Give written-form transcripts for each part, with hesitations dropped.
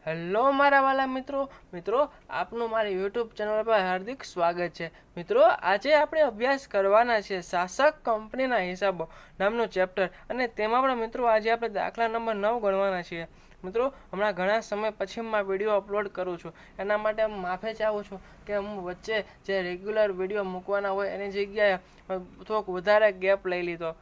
Hello મારા વાલા મિત્રો આપનું મારી યુટ્યુબ ચેનલ પર હાર્દિક સ્વાગત છે। મિત્રો આજે આપણે અભ્યાસ કરવાના છે શાસક કંપનીના હિસાબો નામનું ચેપ્ટર, અને તેમાં પણ મિત્રો આજે આપણે દાખલા નંબર 9 ગણવાના છીએ। મિત્રો હમણાં ઘણા સમય પછી હું વિડીયો અપલોડ કરું છું, એના માટે હું માફી ચાહું છું કે હું વચ્ચે જે રેગ્યુલર વિડીયો મૂકવાના હોય એની જગ્યાએ થોડોક વધારે ગેપ લઈ લીધો,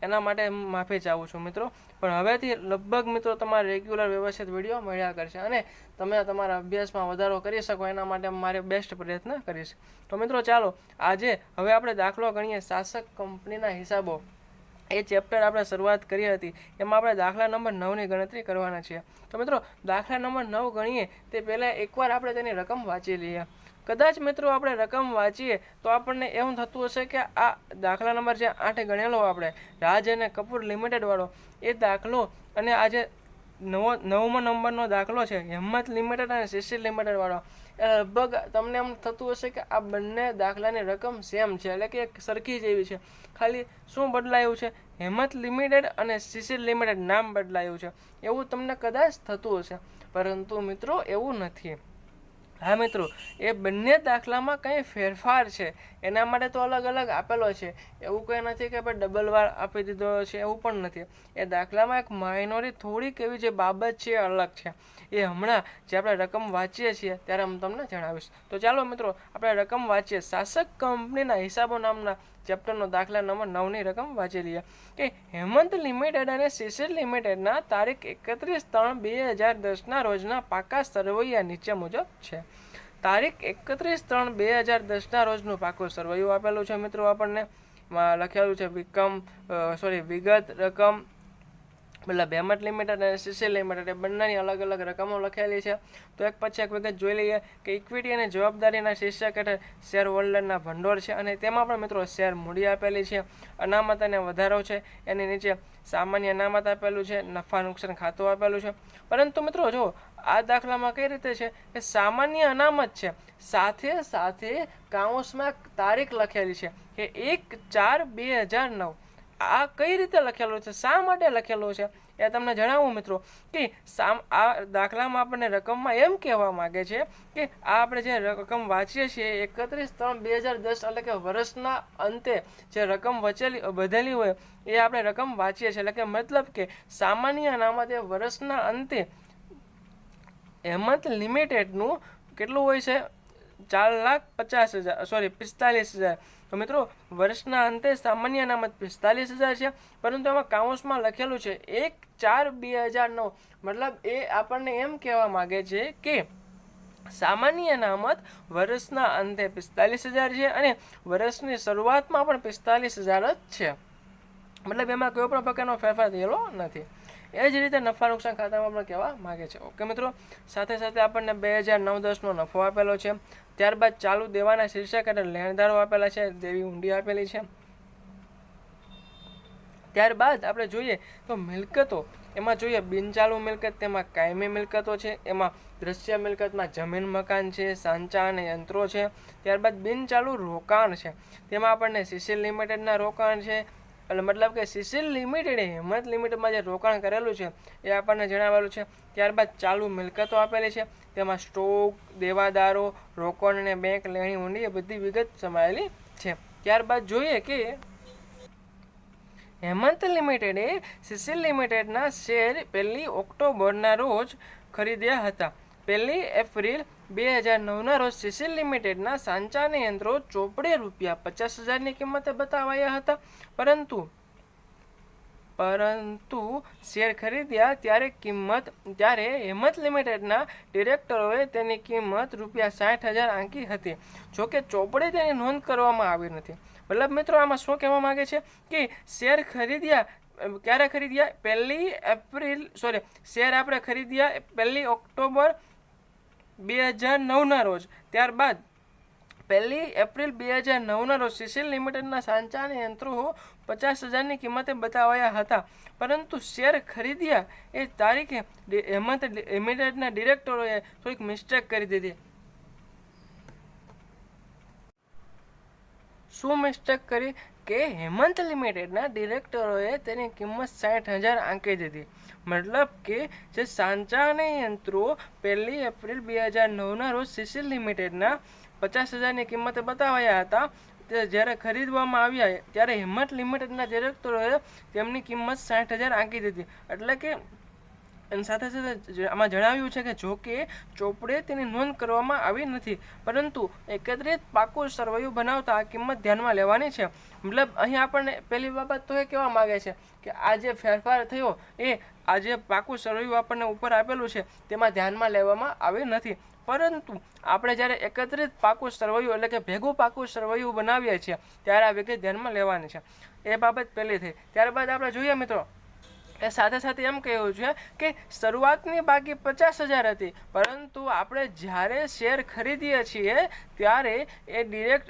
એના માટે હું માફી ચાહું છું મિત્રો। પણ હવેથી લગભગ મિત્રો તમારે રેગ્યુલર વ્યવસ્થિત વિડીયો મળ્યા કરશે અને તમે તમારા અભ્યાસમાં વધારો કરી શકો એના માટે મારે બેસ્ટ પ્રયત્ન કરીશ। તો મિત્રો ચાલો આજે હવે આપણે દાખલો ગણીએ શાસક કંપનીના હિસાબો। એ ચેપ્ટર આપણે શરૂઆત કરી હતી, એમાં આપણે દાખલા નંબર 9ની ગણતરી કરવાના છીએ। તો મિત્રો દાખલા નંબર 9 ગણીએ તે પહેલાં એકવાર આપણે તેની રકમ વાંચી લઈએ। કદાચ મિત્રો આપણે રકમ વાંચીએ તો આપણને એવું થતું હશે કે આ દાખલા નંબર જે 8 ગણેલો આપણે રાજ અને કપૂર લિમિટેડ વાળો એ દાખલો અને આજે નવમો નંબરનો દાખલો છે હિંમત લિમિટેડ અને સીસી લિમિટેડ વાળો, એ લગભગ તમને એમ થતું હશે કે આ બંને દાખલાની રકમ સેમ છે, એટલે કે એક સરખી જેવી છે। ખાલી શું બદલાયું છે, હિંમત લિમિટેડ અને સીસી લિમિટેડ નામ બદલાયું છે, એવું તમને કદાચ થતું હશે, પરંતુ મિત્રો એવું નથી। હા મિત્રો, એ બંને દાખલામાં કંઈ ફેરફાર છે, એના માટે તો અલગ અલગ આપેલો છે, એવું કંઈ નથી કે ભાઈ ડબલ વાર આપી દીધો છે, એવું પણ નથી। એ દાખલામાં એક માઇનોરી થોડીક એવી જે બાબત છે એ અલગ છે, એ હમણાં જે આપણે રકમ વાંચીએ છીએ ત્યારે હું તમને જણાવીશ। તો ચાલો મિત્રો આપણે રકમ વાંચીએ। શાસક કંપનીના હિસાબો નામના ચેપ્ટરનો દાખલા નંબર 9ની રકમ વાંચી લઈએ કે હેમંત લિમિટેડ અને સીસી લિમિટેડના તારીખ 31/3/2010ના રોજના પાકા સરવૈયા નીચે મુજબ છે। તારીખ 31/3/2010ના રોજનું પાકું સરવૈયું આપેલું છે મિત્રો, આપણને લખેલું છે વિગત રકમ મતલબ હેમંત લિમિટેડ અને સીસી લિમિટેડ એ બંનેની અલગ અલગ રકમો લખેલી છે। તો એક પછી એક વિગત જોઈ લઈએ કે ઇક્વિટી અને જવાબદારીના શીર્ષક હેઠળ શેર હોલ્ડરના ભંડોળ છે, અને તેમાં પણ મિત્રો શેર મૂડી આપેલી છે, અનામત અને વધારો છે, એની નીચે સામાન્ય અનામત આપેલું છે, નફા નુકસાન ખાતું આપેલું છે। પરંતુ મિત્રો જો આ દાખલામાં કઈ રીતે છે કે સામાન્ય અનામત છે, સાથે સાથે કાઉન્સમાં તારીખ લખેલી છે કે 1/4/2009। આ કઈ રીતે લખેલું છે, શા માટે લખેલું છે એ તમને જણાવું મિત્રો કે આ દાખલામાં આપણને રકમમાં એમ કહેવા માંગે છે કે આ આપણે જે રકમ વાંચીએ છીએ 31/3/2010 એટલે કે વર્ષના અંતે જે રકમ વધેલી હોય એ આપણે રકમ વાંચીએ છીએ, એટલે કે મતલબ કે સામાન્ય અનામત એ વર્ષના અંતે હેમંત લિમિટેડનું કેટલું હોય છે 4,45,000 તો મિત્રો વર્ષના અંતે સામાન્ય અનામત 45,000 છે, પરંતુ એમાં કાઉન્સમાં લખેલું છે 1/4/2009। મતલબ એ આપણને એમ કહેવા માંગે છે કે સામાન્ય અનામત વર્ષના અંતે 45,000 છે અને વર્ષની શરૂઆતમાં પણ 45,000 જ છે, મતલબ એમાં કોઈ પણ પ્રકારનો ફેરફાર થયેલો નથી। એ જ રીતે નફા નુકસાન ખાતામાં પણ કહેવા માંગે છે। ઓકે મિત્રો, સાથે સાથે આપણને 2009-10નો નફો આપેલો છે, ત્યારબાદ ચાલુ દેવાના શીર્ષક હેઠળ લેણદારો આપેલા છે, દેવી ઊંડી આપેલી છે। ત્યારબાદ આપણે જોઈએ તો મિલકતો, એમાં જોઈએ બિનચાલુ મિલકત, તેમાં કાયમી મિલકતો છે, એમાં દ્રશ્ય મિલકતમાં જમીન મકાન છે, સાંચા અને યંત્રો છે। ત્યારબાદ બિનચાલુ રોકાણ છે, તેમાં આપણને સીસી લિમિટેડના રોકાણ છે, એટલે મતલબ કે સીસી લિમિટેડે હિંમત લિમિટેડમાં જે રોકાણ કરેલું છે એ આપણને જણાવેલું છે। ત્યારબાદ ચાલુ મિલકતો આપેલી છે, તેમાં સ્ટોક, દેવાદારો, રોકડ અને બેંક લેણી ઊંડી એ બધી વિગત સમાયેલી છે। ત્યારબાદ જોઈએ કે હેમંત લિમિટેડે સીસી લિમિટેડના શેર 1 ઓક્ટોબરના રોજ ખરીદ્યા હતા। 1 એપ્રિલ 2009ના રોજ સીસી લિમિટેડના સાંચા અને યંત્રો ચોપડે ₹50,000ની કિંમતે બતાવાયા હતા, પરંતુ શેર ખરીદ્યા ત્યારે હેમંત લિમિટેડના ડિરેક્ટરોએ તેની કિંમત ₹60,000 આંકી હતી, જોકે ચોપડે તેની નોંધ કરવામાં આવી નથી। મતલબ મિત્રો આમાં શું કહેવા માંગે છે કે શેર ખરીદ્યા ક્યારે ખરીદ્યા 1 એપ્રિલ શેર આપણે ખરીદ્યા 1 ઓક્ટોબર 2009ના રોજ, ત્યારબાદ 1 એપ્રિલ 2009ના રોજ સીસી લિમિટેડના સાંચા અને યંત્રો 50,000ની કિંમતે બતાવાયા હતા, પરંતુ શેર ખરીદ્યા એ તારીખે હેમંત લિમિટેડના ડિરેક્ટરોએ થોડીક મિસ્ટેક કરી દીધી। શું મિસ્ટેક કરી કે હેમંત લિમિટેડના ડિરેક્ટરોએ તેની કિંમત 60,000 આંકી દીધી. મતલબ કે જે સાંચા અને યંત્રો 1 એપ્રિલ 2009ના રોજ સિસિલ લિમિટેડના 50,000ની કિંમતે બતાવ્યા હતા, તે જ્યારે ખરીદવામાં આવ્યા ત્યારે હેમંત લિમિટેડના ડિરેક્ટરોએ તેમની કિંમત 60,000 આંકી દીધી. એટલે કે અને સાથે સાથે આમાં જણાવ્યું છે કે જો કે ચોપડે તેની નોંધ કરવામાં આવી નથી, પરંતુ એકત્રિત પાકું સરવૈયું બનાવતા આ કિંમત ધ્યાનમાં લેવાની છે. મતલબ અહીં આપણને પહેલી બાબત તો એ કહેવા માગે છે કે આ જે ફેરફાર થયો એ આ જે પાકું સરવૈયું આપણને ઉપર આપેલું છે તેમાં ધ્યાનમાં લેવામાં આવી નથી, પરંતુ આપણે જ્યારે એકત્રિત પાકું સરવૈયું એટલે કે ભેગું પાકું સરવૈયું બનાવીએ છીએ ત્યારે આ વિગત ધ્યાનમાં લેવાની છે. એ બાબત પહેલી થઈ. ત્યારબાદ આપણે જોઈએ મિત્રો એ સાથે સાથે એમ કહ્યું છે કે શરૂઆતની બાકી 50,000 હતી, પરંતુ આપણે જ્યારે શેર ખરીદીએ છીએ ત્યારે એ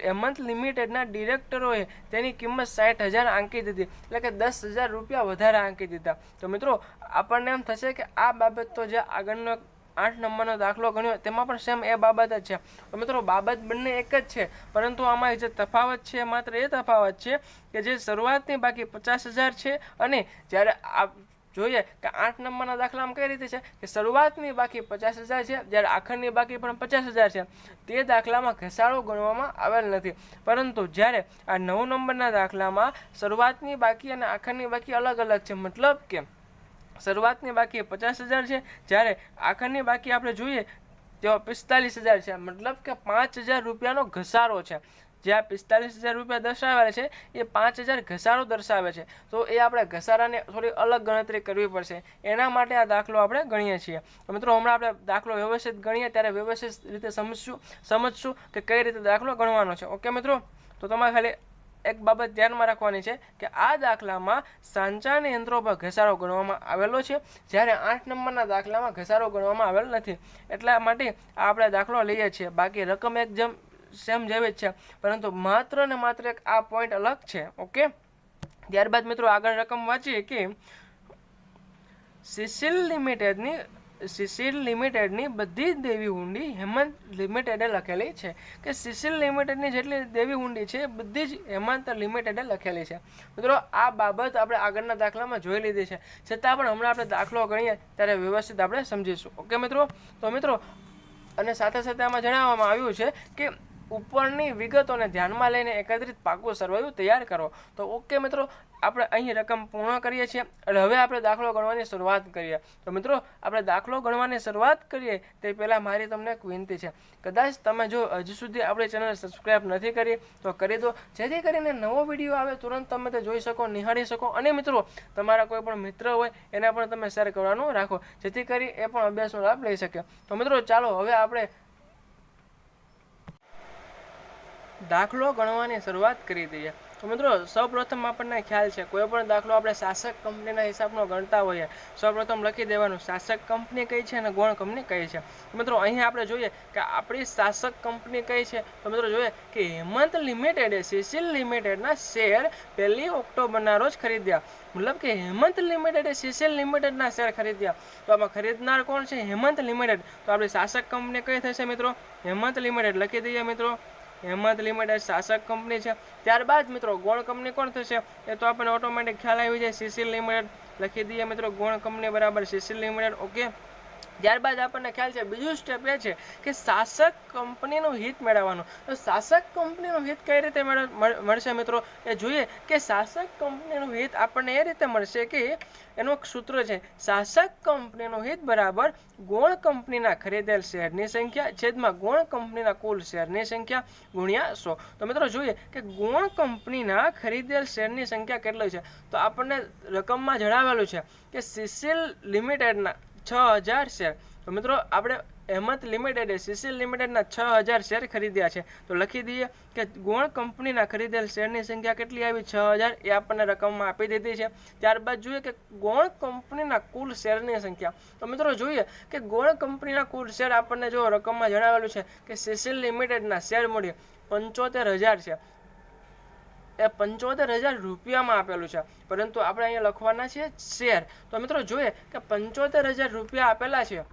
હેમંત લિમિટેડના ડિરેક્ટરોએ તેની કિંમત 60,000 આંકી દીધી, એટલે કે 10,000 રૂપિયા વધારે આંકી દીધા. તો મિત્રો આપણને એમ થશે કે આ બાબત તો જે આગળનો 8 નંબરનો દાખલો ગણ્યો તેમાં પણ સેમ એ બાબત જ છે. તો મિત્રો બાબત બંને એક જ છે, પરંતુ આમાં જે તફાવત છે માત્ર એ તફાવત છે કે જે શરૂઆતની બાકી 50,000 છે અને જ્યારે આપ જોઈએ કે 8 નંબરના દાખલામાં કઈ રીતે છે કે શરૂઆતની બાકી 50,000 છે, જ્યારે આખરની બાકી પણ 50,000 છે. તે દાખલામાં ઘસારો ગણવામાં આવેલ નથી, પરંતુ જ્યારે આ 9 નંબરના દાખલામાં શરૂઆતની બાકી અને આખરની બાકી અલગ અલગ છે. મતલબ કે શરૂઆતની બાકી 50,000 છે, જ્યારે આખરની બાકી આપણે જોઈએ તો 45,000 છે. મતલબ કે 5,000 રૂપિયાનો ઘસારો છે. જે આ 45,000 રૂપિયા દર્શાવે છે એ 5,000 ઘસારો દર્શાવે છે. તો એ આપણે ઘસારાને થોડી અલગ ગણતરી કરવી પડશે, એના માટે આ દાખલો આપણે ગણીએ છીએ. તો મિત્રો હમણાં આપણે દાખલો વ્યવસ્થિત ગણીએ ત્યારે વ્યવસ્થિત રીતે સમજશું કે કઈ રીતે દાખલો ગણવાનો છે. ઓકે મિત્રો, તો તમારે ખાલી એક બાબત ધ્યાનમાં રાખવાની છે કે આ દાખલામાં સાંચા અને યંત્રો પર ઘસારો ગણવામાં આવેલો છે, જ્યારે 8 નંબરના દાખલામાં ઘસારો ગણવામાં આવેલ નથી. એટલા માટે આપણે દાખલો લઈએ છીએ. બાકી રકમ એકદમ સેમ જેવી જ છે, પરંતુ માત્ર ને માત્ર એક આ પોઈન્ટ અલગ છે. ઓકે, ત્યારબાદ મિત્રો આગળ રકમ વાંચીએ કે સિસિલ લિમિટેડની બધી જ દેવી હુંડી હેમંત લિમિટેડે લખેલી છે. કે સિસિલ લિમિટેડની જેટલી દેવી હુંડી છે બધી જ હેમંત લિમિટેડે લખેલી છે. મિત્રો આ બાબત આપણે આગળના દાખલામાં જોઈ લીધી છે, છતાં પણ હમણાં આપણે દાખલો ગણીએ ત્યારે વ્યવસ્થિત આપણે સમજીશું. ઓકે મિત્રો, તો મિત્રો અને સાથે સાથે આમાં જણાવવામાં આવ્યું છે કે ઉપરની વિગતોને ધ્યાનમાં લઈને એકત્રિત પાકું સરવૈયું તૈયાર કરો. તો ઓકે મિત્રો, આપણે અહીં રકમ પૂર્ણ કરીએ છીએ. હવે આપણે દાખલો ગણવાની શરૂઆત કરીએ. તો મિત્રો આપણે દાખલો ગણવાની શરૂઆત કરીએ તે પહેલાં મારી તમને એક વિનંતી છે. કદાચ તમે જો હજુ સુધી આપણી ચેનલ સબસ્ક્રાઈબ નથી કરી તો કરી દો, જેથી કરીને નવો વિડીયો આવે તુરંત તમે તે જોઈ શકો, નિહાળી શકો. અને મિત્રો તમારા કોઈ પણ મિત્ર હોય એને પણ તમે શેર કરવાનું રાખો, જેથી કરી એ પણ અભ્યાસનો લાભ લઈ શકે. તો મિત્રો ચાલો હવે આપણે દાખલો ગણવાની શરૂઆત કરી દઈએ. તો મિત્રો સૌપ્રથમ આપણને ખ્યાલ છે કોઈ પણ દાખલો આપણે શાસક કંપનીના હિસાબનો ગણતા હોઈએ સૌપ્રથમ લખી દેવાનું શાસક કંપની કઈ છે અને ગૌણ કંપની કઈ છે. મિત્રો અહીં આપણે જોઈએ કે આપણી શાસક કંપની કઈ છે. તો મિત્રો જોઈએ કે હેમંત લિમિટેડે સિસિલ લિમિટેડના શેર 1 ઓક્ટોબરના રોજ ખરીદ્યા. મતલબ કે હેમંત લિમિટેડે સિસિલ લિમિટેડના શેર ખરીદ્યા. તો આમાં ખરીદનાર કોણ છે? હેમંત લિમિટેડ. તો આપણી શાસક કંપની કઈ થશે મિત્રો? હેમંત લિમિટેડ લખી દઈએ મિત્રો. હેમંત લિમિટેડ શાસક કંપની છે. ત્યારબાદ મિત્રો ગૌણ કંપની કોણ થશે એ તો આપણને ઓટોમેટિક ખ્યાલ આવી જાય, સિસિલ લિમિટેડ લખી દઈએ મિત્રો. ગૌણ કંપની બરાબર સિસિલ લિમિટેડ. ઓકે, ત્યારબાદ આપણને ખ્યાલ છે બીજું સ્ટેપ એ છે કે શાસક કંપનીનું હિત મેળવવાનું. તો શાસક કંપનીનું હિત કઈ રીતે મળશે મિત્રો એ જોઈએ કે શાસક કંપનીનું હિત આપણને એ રીતે મળશે કે એનું એક સૂત્ર છે, શાસક કંપનીનું હિત બરાબર ગૌણ કંપનીના ખરીદેલ શેરની સંખ્યા છેદમાં ગૌણ કંપનીના કુલ શેરની સંખ્યા ગુણ્યા 100. તો મિત્રો જોઈએ કે ગૌણ કંપનીના ખરીદેલ શેરની સંખ્યા કેટલી છે. તો આપણને રકમમાં જણાવેલું છે કે સિસિલ લિમિટેડના 6,000 શેર. તો મિત્રો આપણે હેમંત લિમિટેડે સિસિલ લિમિટેડના 6,000 શેર ખરીદ્યા છે. તો લખી દઈએ કે ગૌણ કંપનીના ખરીદેલ શેરની સંખ્યા કેટલી આવી? 6,000. એ આપણને રકમમાં આપી દીધી છે. ત્યારબાદ જોઈએ કે ગૌણ કંપનીના કુલ શેરની સંખ્યા. તો મિત્રો જોઈએ કે ગૌણ કંપનીના કુલ શેર આપણને જો રકમમાં જણાવેલું છે કે સિસિલ લિમિટેડના શેર મૂલ્ય 75,000 છે. એ 75,000 રૂપિયામાં આપેલું છે, પરંતુ આપણે અહીંયા લખવાના છે શેર. તો મિત્રો જોઈએ કે 75,000 રૂપિયા આપેલા છે,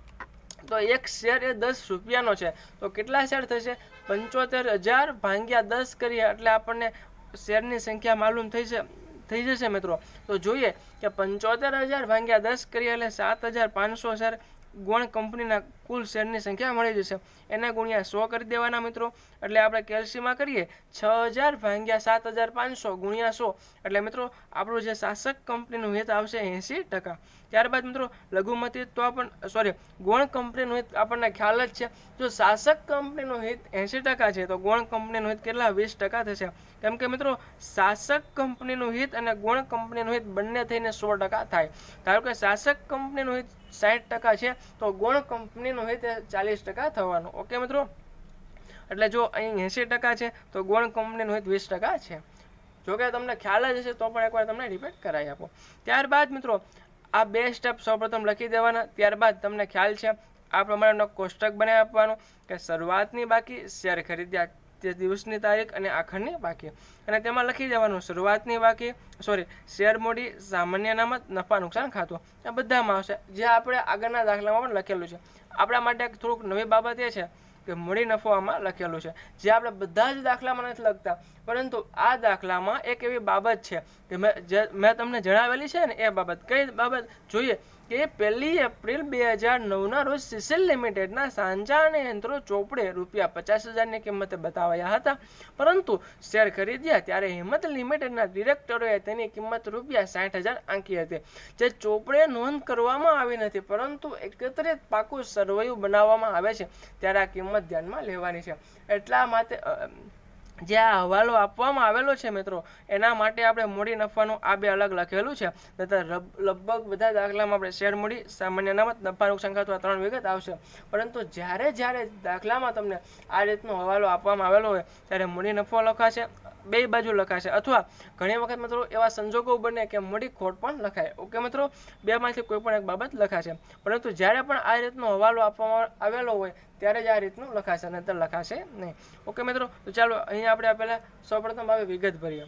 તો એક શેર એ 10 રૂપિયાનો છે. તો કેટલા શેર થશે? 75,000 ભાગ્યા 10 કરીએ એટલે આપણને શેરની સંખ્યા માલુમ થઈ જશે મિત્રો. તો જોઈએ કે 75,000 ભાગ્યા 10 કરીએ એટલે 7,500 શેર ગોણ કંપનીના કુલ શેરની સંખ્યા મળી જશે. એને ગુણ્યા 100 કરી દેવાના મિત્રો. એટલે આપણે કેલ્સીમાં કરીએ 6,000 ભાગ્યા 7,500 ગુણ્યા 100 એટલે મિત્રો આપણું જે શાસક કંપનીનું હિત આવશે 80%. ત્યારબાદ મિત્રો લઘુમતી તો ગોણ કંપનીનું હિત આપણને ખ્યાલ જ છે. જો શાસક કંપનીનું હિત 80% છે તો ગોણ કંપનીનું હિત કેટલા 20% થશે. કેમ કે મિત્રો શાસક કંપનીનું હિત અને ગોણ કંપનીનું હિત બંને થઈને 100% થાય. ધારો કે શાસક કંપનીનું હિત 60% છે તો ગોણ કંપનીનું હિત 40% થવાનું. ઓકે મિત્રો, એટલે જો અહીં 80% છે તો ગોણ કંપનીનું હિત 20% છે. જો કે તમને ખ્યાલ જ હશે તો પણ એકવાર તમને રિપીટ કરાવી આપો. ત્યારબાદ મિત્રો આ 2 સ્ટેપ સૌપ્રથમ લખી દેવાના. ત્યારબાદ તમને ખ્યાલ છે આ પ્રમાણેનો કોષ્ટક બનાવી આપવાનો કે શરૂઆતની બાકી, શેર ખરીદ્યા તે દિવસની તારીખ અને આખરની બાકી. અને તેમાં લખી દેવાનું શરૂઆતની બાકી શેર મૂડી, સામાન્ય અનામત, નફા નુકસાન ખાતું. આ બધામાં આવશે જે આપણે આગળના દાખલામાં પણ લખેલું છે. આપણા માટે થોડુંક નવી બાબત એ છે કે મૂડી નફો આમાં લખેલું છે, જે આપણે બધા જ દાખલામાં નથી લખતા, પરંતુ આ દાખલામાં એક એવી બાબત છે કે મેં તમને જણાવેલી છે ને એ બાબત. કઈ બાબત જોઈએ કે 1 એપ્રિલ 2009ના રોજ સીસીએલ લિમિટેડના સાંચા અને યંત્રો ચોપડે ₹50,000ની કિંમતે બતાવ્યા હતા, પરંતુ શેર ખરીદ્યા ત્યારે હિંમત લિમિટેડના ડિરેક્ટરોએ તેની કિંમત ₹60,000 આંકી હતી, જે ચોપડે નોંધ કરવામાં આવી નથી, પરંતુ એકત્રિત પાકું સરવૈયું બનાવવામાં આવે છે ત્યારે આ કિંમત ધ્યાનમાં લેવાની છે. એટલા માટે જે આ હવાલો આપવામાં આવેલો છે મિત્રો એના માટે આપણે મૂડી નફાનું આ 2 અલગ લખેલું છે. લગભગ બધા દાખલામાં આપણે શેર મૂડી, સામાન્ય અનામત, નફા નુકસાન ખાતું 3 વિગત આવશે, પરંતુ જ્યારે દાખલામાં તમને આ રીતનો હવાલો આપવામાં આવેલો હોય ત્યારે મૂડી નફો લખાશે, 2 બાજુ લખાશે, અથવા ઘણી વખત મિત્રો એવા સંજોગો બને કે મૂડી ખોટ પણ લખાય. ઓકે મિત્રો, 2માંથી કોઈ પણ એક બાબત લખાશે, પરંતુ જ્યારે પણ આ રીતનો હવાલો આપવામાં આવેલો હોય ત્યારે જ આ રીતનું લખાશે, નહીંતર લખાશે નહીં. ઓકે મિત્રો, તો ચાલો અહીંયા આપણે પહેલાં સૌપ્રથમ આવે વિગત ભરીએ.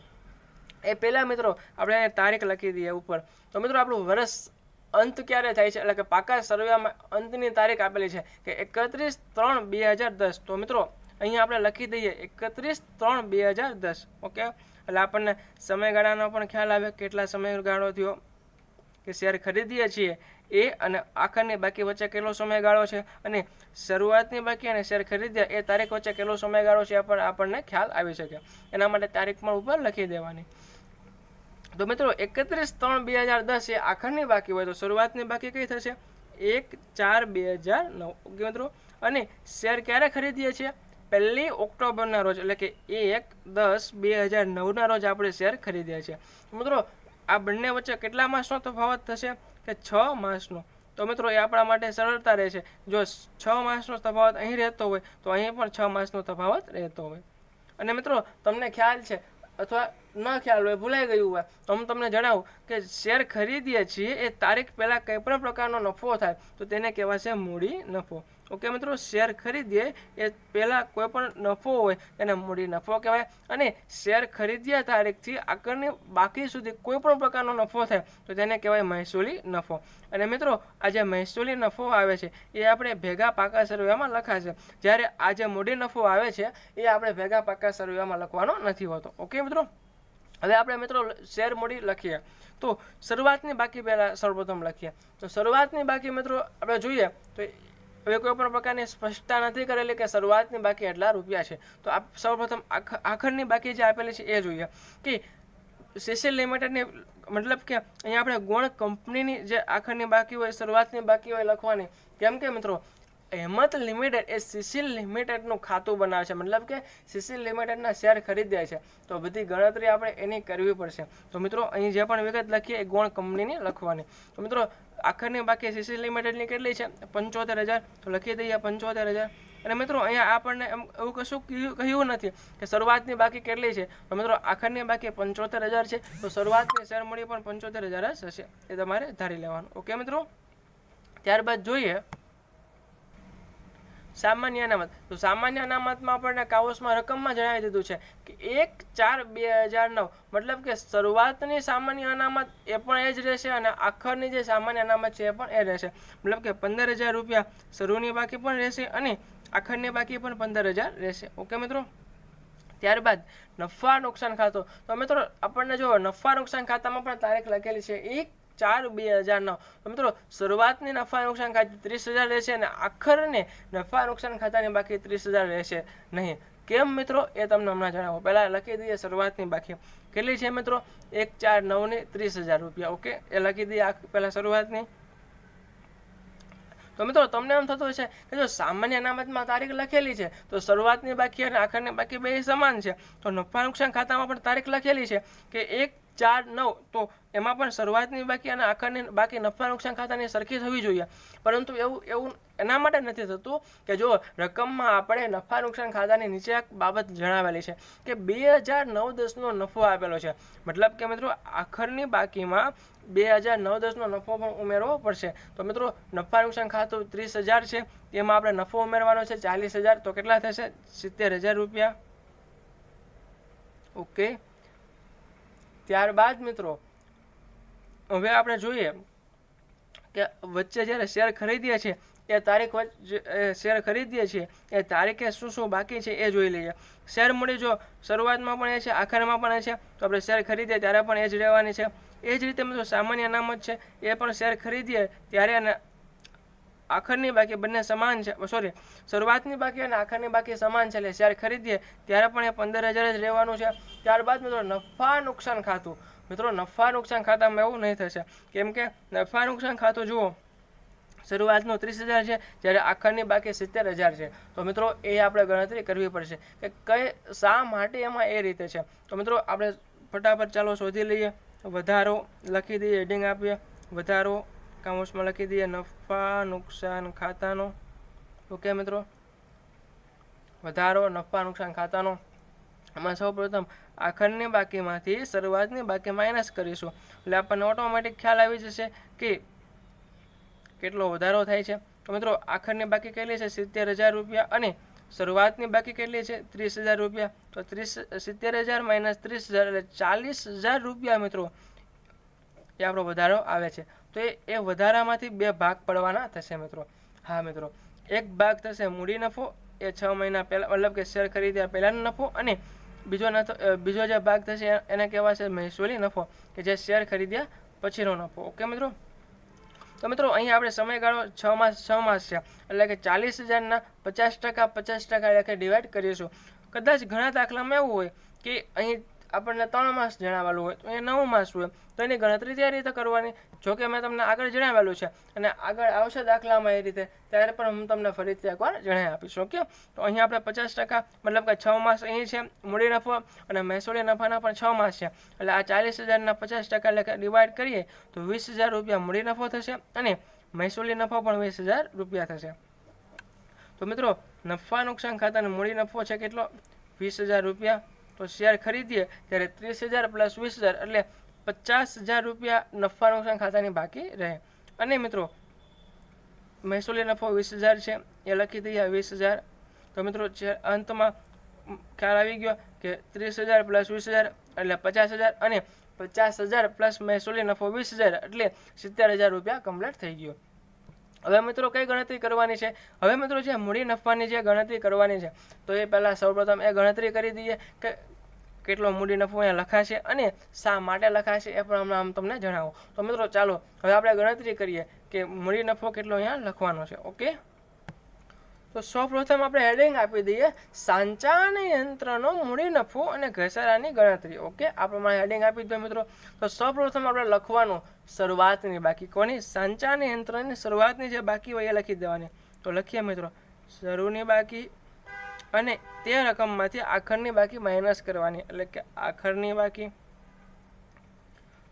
એ પહેલાં મિત્રો આપણે તારીખ લખી દઈએ ઉપર. તો મિત્રો આપણું વર્ષ અંત ક્યારે થાય છે, એટલે કે પાકા સર્વેમાં અંતની તારીખ આપેલી છે કે 31/3/2010. તો મિત્રો અહીંયા આપણે લખી દઈએ 31/3/2010. ઓકે, એટલે આપણને સમયગાળાનો પણ ખ્યાલ આવે કેટલા સમયગાળો થયો, કે શેર ખરીદીએ છીએ એ અને આખરની બાકી વચ્ચે કેટલો સમયગાળો છે, અને શરૂઆતની બાકી અને શેર ખરીદ્યા એ તારીખ વચ્ચે કેટલો સમયગાળો છે પણ આપણને ખ્યાલ આવી શકે. એના માટે તારીખ પણ ઉપર લખી દેવાની. તો મિત્રો 31/3/2010 એ આખરની બાકી હોય તો શરૂઆતની બાકી કઈ થશે 1/4/2009. ઓકે મિત્રો, અને શેર ક્યારે ખરીદીએ છીએ 1 ઓક્ટોબરના રોજ, એટલે કે 1/10/2009ના રોજ આપણે શેર ખરીદ્યા છે. મિત્રો આ બંને વચ્ચે કેટલા માસનો તફાવત થશે કે 6 માસનો. તો મિત્રો એ આપણા માટે સરળતા રહેશે. જો 6 માસનો તફાવત અહીં રહેતો હોય તો અહીં પણ 6 માસનો તફાવત રહેતો હોય. અને મિત્રો તમને ખ્યાલ છે અથવા ન ખ્યાલ હોય, ભૂલાઈ ગયું હોય, તો હું તમને જણાવું કે શેર ખરીદીએ છીએ એ તારીખ પહેલાં કંઈ પણ પ્રકારનો નફો થાય તો તેને કહેવાશે મૂડી નફો. ઓકે મિત્રો, શેર ખરીદીએ એ પહેલાં કોઈ પણ નફો હોય તેને મૂડી નફો કહેવાય, અને શેર ખરીદ્યા તારીખથી આગળની બાકી સુધી કોઈ પણ પ્રકારનો નફો થાય તો તેને કહેવાય મહેસૂલી નફો. અને મિત્રો આ જે મહેસૂલી નફો આવે છે એ આપણે ભેગા પાકા સરવૈયામાં લખાશે, જ્યારે આ જે મૂડી નફો આવે છે એ આપણે ભેગા પાકા સરવૈયામાં લખવાનો નથી હોતો. ઓકે મિત્રો, હવે આપણે મિત્રો શેર મૂડી લખીએ. તો શરૂઆતની બાકી પહેલાં સર્વપ્રથમ લખીએ. તો શરૂઆતની બાકી મિત્રો આપણે જોઈએ તો હવે કોઈ પણ પ્રકારની સ્પષ્ટતા નથી કરેલી કે શરૂઆતની બાકી એટલા રૂપિયા છે. તો આ સૌપ્રથમ આખરની બાકી જે આપેલી છે એ જોઈએ કે સીસીએલ લિમિટેડની, મતલબ કે અહીંયા આપણે ગોણ કંપનીની જે આખરની બાકી હોય, શરૂઆતની બાકી હોય લખવાની. કેમ કે મિત્રો હિંમત લિમિટેડ એ સીસીએલ લિમિટેડનું ખાતું બનાવે છે, મતલબ કે સીસીએલ લિમિટેડના શેર ખરીદ્યા છે, તો બધી ગણતરી આપણે એની કરવી પડશે. તો મિત્રો અહીં જે પણ વિગત લખીએ એ ગોણ કંપનીની લખવાની. તો મિત્રો આખરની બાકી સીસીએલ લિમિટેડની કેટલી છે 75,000, તો લખી દઈએ 75,000. અને મિત્રો અહીંયા આપણને એવું કશું કહ્યું નથી કે શરૂઆતની બાકી કેટલી છે. તો મિત્રો આખરની બાકી 75,000 છે, તો શરૂઆતની શેર મૂડી પણ 75,000 જ હશે, એ તમારે ધારી લેવાનું. ઓકે મિત્રો, ત્યારબાદ જોઈએ સામાન્ય અનામત. તો સામાન્ય અનામતમાં આપણને કાઉસમાં રકમમાં જણાવી દીધું છે કે 1/4/2009, મતલબ કે શરૂઆતની સામાન્ય અનામત એ પણ એ જ રહેશે અને આખરની જે સામાન્ય અનામત છે એ પણ એ રહેશે, મતલબ કે 15,000 રૂપિયા શરૂની બાકી પણ રહેશે અને આખરની બાકી પણ 15,000 રહેશે. ઓકે મિત્રો, ત્યારબાદ નફા નુકસાન ખાતું. તો મિત્રો આપણને જો નફા નુકસાન ખાતામાં પણ તારીખ લખેલી છે 1/4/2009. તો મિત્રો શરૂઆતની નફા નુકસાન ખાતી 30,000 રહેશે અને આખરને નફા નુકસાન ખાતાની બાકી 30,000 રહેશે નહીં. કેમ મિત્રો એ તમને હમણાં જણાવો. પહેલાં લખી દઈએ શરૂઆતની બાકી કેટલી છે મિત્રો, 1/4/9 30,000 રૂપિયા. ઓકે, એ લખી દઈએ પહેલાં શરૂઆતની. તો મિત્રો તમને એમ થતું હશે કે જો સામાન્ય અનામતમાં તારીખ લખેલી છે તો શરૂઆતની બાકી અને આખરની બાકી બે સમાન છે, તો નફા નુકસાન ખાતામાં પણ તારીખ લખેલી છે કે 1/4/9, તો એમાં પણ શરૂઆતની બાકી અને આખરની બાકી નફા નુકસાન ખાતાની સરખી થવી જોઈએ. પરંતુ એવું એના માટે નથી થતું કે જો રકમમાં આપણે નફા નુકસાન ખાતાની નીચે એક બાબત જણાવેલી છે કે 2009-10નો નફો આપેલો છે, મતલબ કે મિત્રો આખરની બાકીમાં 2009-10નો નફો પણ ઉમેરવો પડશે. તો મિત્રો નફા નુકસાન ખાતું 30,000 છે, તેમાં આપણે નફો ઉમેરવાનો છે 40,000, તો કેટલા થશે 70,000 રૂપિયા. ઓકે, ત્યારબાદ મિત્રો હવે આપણે જોઈએ કે વચ્ચે જ્યારે શેર ખરીદીએ છીએ એ તારીખ શેર ખરીદીએ છીએ એ તારીખે શું બાકી છે એ જોઈ લઈએ. શેર મૂડી જો શરૂઆતમાં પણ એ છે, આખરમાં પણ એ છે, તો આપણે શેર ખરીદીએ ત્યારે પણ એ જ રહેવાની છે. એ જ રીતે મિત્રો સામાન્ય અનામત છે, એ પણ શેર ખરીદીએ ત્યારે અને આખરની બાકી બંને સમાન છે, સોરી શરૂઆતની બાકી અને આખરની બાકી સમાન છે, એટલે શેર ખરીદીએ ત્યારે પણ એ 15,000 જ રહેવાનું છે. ત્યારબાદ મિત્રો નફા નુકસાન ખાતું. મિત્રો નફા નુકસાન ખાતામાં એવું નહીં થશે, કેમ કે નફા નુકસાન ખાતું જુઓ શરૂઆતનું 30,000 છે, જ્યારે આખરની બાકી 70,000 છે. તો મિત્રો એ આપણે ગણતરી કરવી પડશે કે શા માટે એમાં એ રીતે છે. તો મિત્રો આપણે ફટાફટ ચાલો શોધી લઈએ. વધારો લખી દઈએ, હેડિંગ આપીએ વધારો, કાઉન્સમાં લખી દઈએ નફા નુકસાન ખાતાનો. ઓકે મિત્રો, વધારો નફા નુકસાન ખાતાનો. આમાં સૌપ્રથમ આખરની બાકીમાંથી શરૂઆતની બાકી માઇનસ કરીશું, એટલે આપણને ઓટોમેટિક ખ્યાલ આવી જશે કે કેટલો વધારો થાય છે. તો મિત્રો આખરની બાકી કેટલી છે 70,000 રૂપિયા અને શરૂઆતની બાકી કેટલી છે 30,000 રૂપિયા. તો 70,000 માઇનસ 30,000 એટલે 40,000 રૂપિયા મિત્રો એ આપણો વધારો આવે છે. તો એ વધારામાંથી બે ભાગ પડવાના થશે મિત્રો. હા મિત્રો, એક ભાગ થશે મૂડી નફો, એ 6 મહિના પહેલાં મતલબ કે શેર ખરીદ્યા પહેલાંનો નફો, અને બીજો જે ભાગ થશે એને કહેવાશે મહેસૂલી નફો, કે જે શેર ખરીદ્યા પછીનો નફો. ઓકે મિત્રો, તો મિત્રો અહીંયા આપણે સમયગાળો 6 માસ છે, એટલે કે 40,000ના 50% એટલે ડિવાઈડ કરીશું. કદાચ ઘણા દાખલામાં એવું હોય કે અહીં આપણને 3 માસ જણાવેલું હોય તો અહીંયા 9 માસ હોય, તો એની ગણતરી તે રીતે કરવાની. જોકે મેં તમને આગળ જણાવેલું છે અને આગળ આવશે દાખલામાં એ રીતે, ત્યારે પણ હું તમને ફરીથી એકવાર જણાવી આપીશ. ઓકે, તો અહીંયા આપણે 50% મતલબ કે 6 માસ અહીં છે મૂડી નફો, અને મહેસૂલી નફાના પણ 6 માસ છે, એટલે આ 40,000ના 50% એટલે કે ડિવાઈડ કરીએ તો 20,000 રૂપિયા મૂડી નફો થશે અને મહેસૂલી નફો પણ 20,000 રૂપિયા થશે. તો મિત્રો નફા નુકસાન ખાતાનો મૂડી નફો છે કેટલો 20,000 રૂપિયા. તો શેર ખરીદીએ ત્યારે 30,000 પ્લસ 20,000 એટલે 50,000 રૂપિયા નફા નુકસાન ખાતાની બાકી રહે. અને મિત્રો મહેસૂલી નફો 20,000 છે, એ લખી દઈએ 20,000. તો મિત્રો અંતમાં ખ્યાલ આવી ગયો કે 30,000 પ્લસ 20,000 એટલે 50,000 અને 50,000 પ્લસ મહેસૂલી નફો 20,000 એટલે 70,000 રૂપિયા કમ્પ્લીટ થઈ ગયો. હવે મિત્રો કઈ ગણતરી કરવાની છે? હવે મિત્રો જે મૂડી નફાની જે ગણતરી કરવાની છે, તો એ પહેલાં સૌપ્રથમ એ ગણતરી કરી દઈએ કે કેટલો મૂડી નફો અહીંયા લખાશે અને શા માટે લખાશે એ પણ હમણાં તમને જણાવો. તો મિત્રો ચાલો હવે આપણે ગણતરી કરીએ કે મૂડી નફો કેટલો અહીંયા લખવાનો છે. ઓકે, તો સૌપ્રથમ આપણે હેડિંગ આપી દઈએ સાંચા અને યંત્રનો મૂડી નફો અને ઘસારાની ગણતરી. ઓકે, આ પ્રમાણે હેડિંગ આપી દો મિત્રો. તો સૌપ્રથમ આપણે લખવાનું શરૂઆતની બાકી, કોની? સાંચા અને યંત્રની શરૂઆતની જે બાકી હોય એ લખી દેવાની. તો લખીએ મિત્રો શરૂની બાકી અને તે રકમમાંથી આખરની બાકી માઇનસ કરવાની, એટલે કે આખરની બાકી.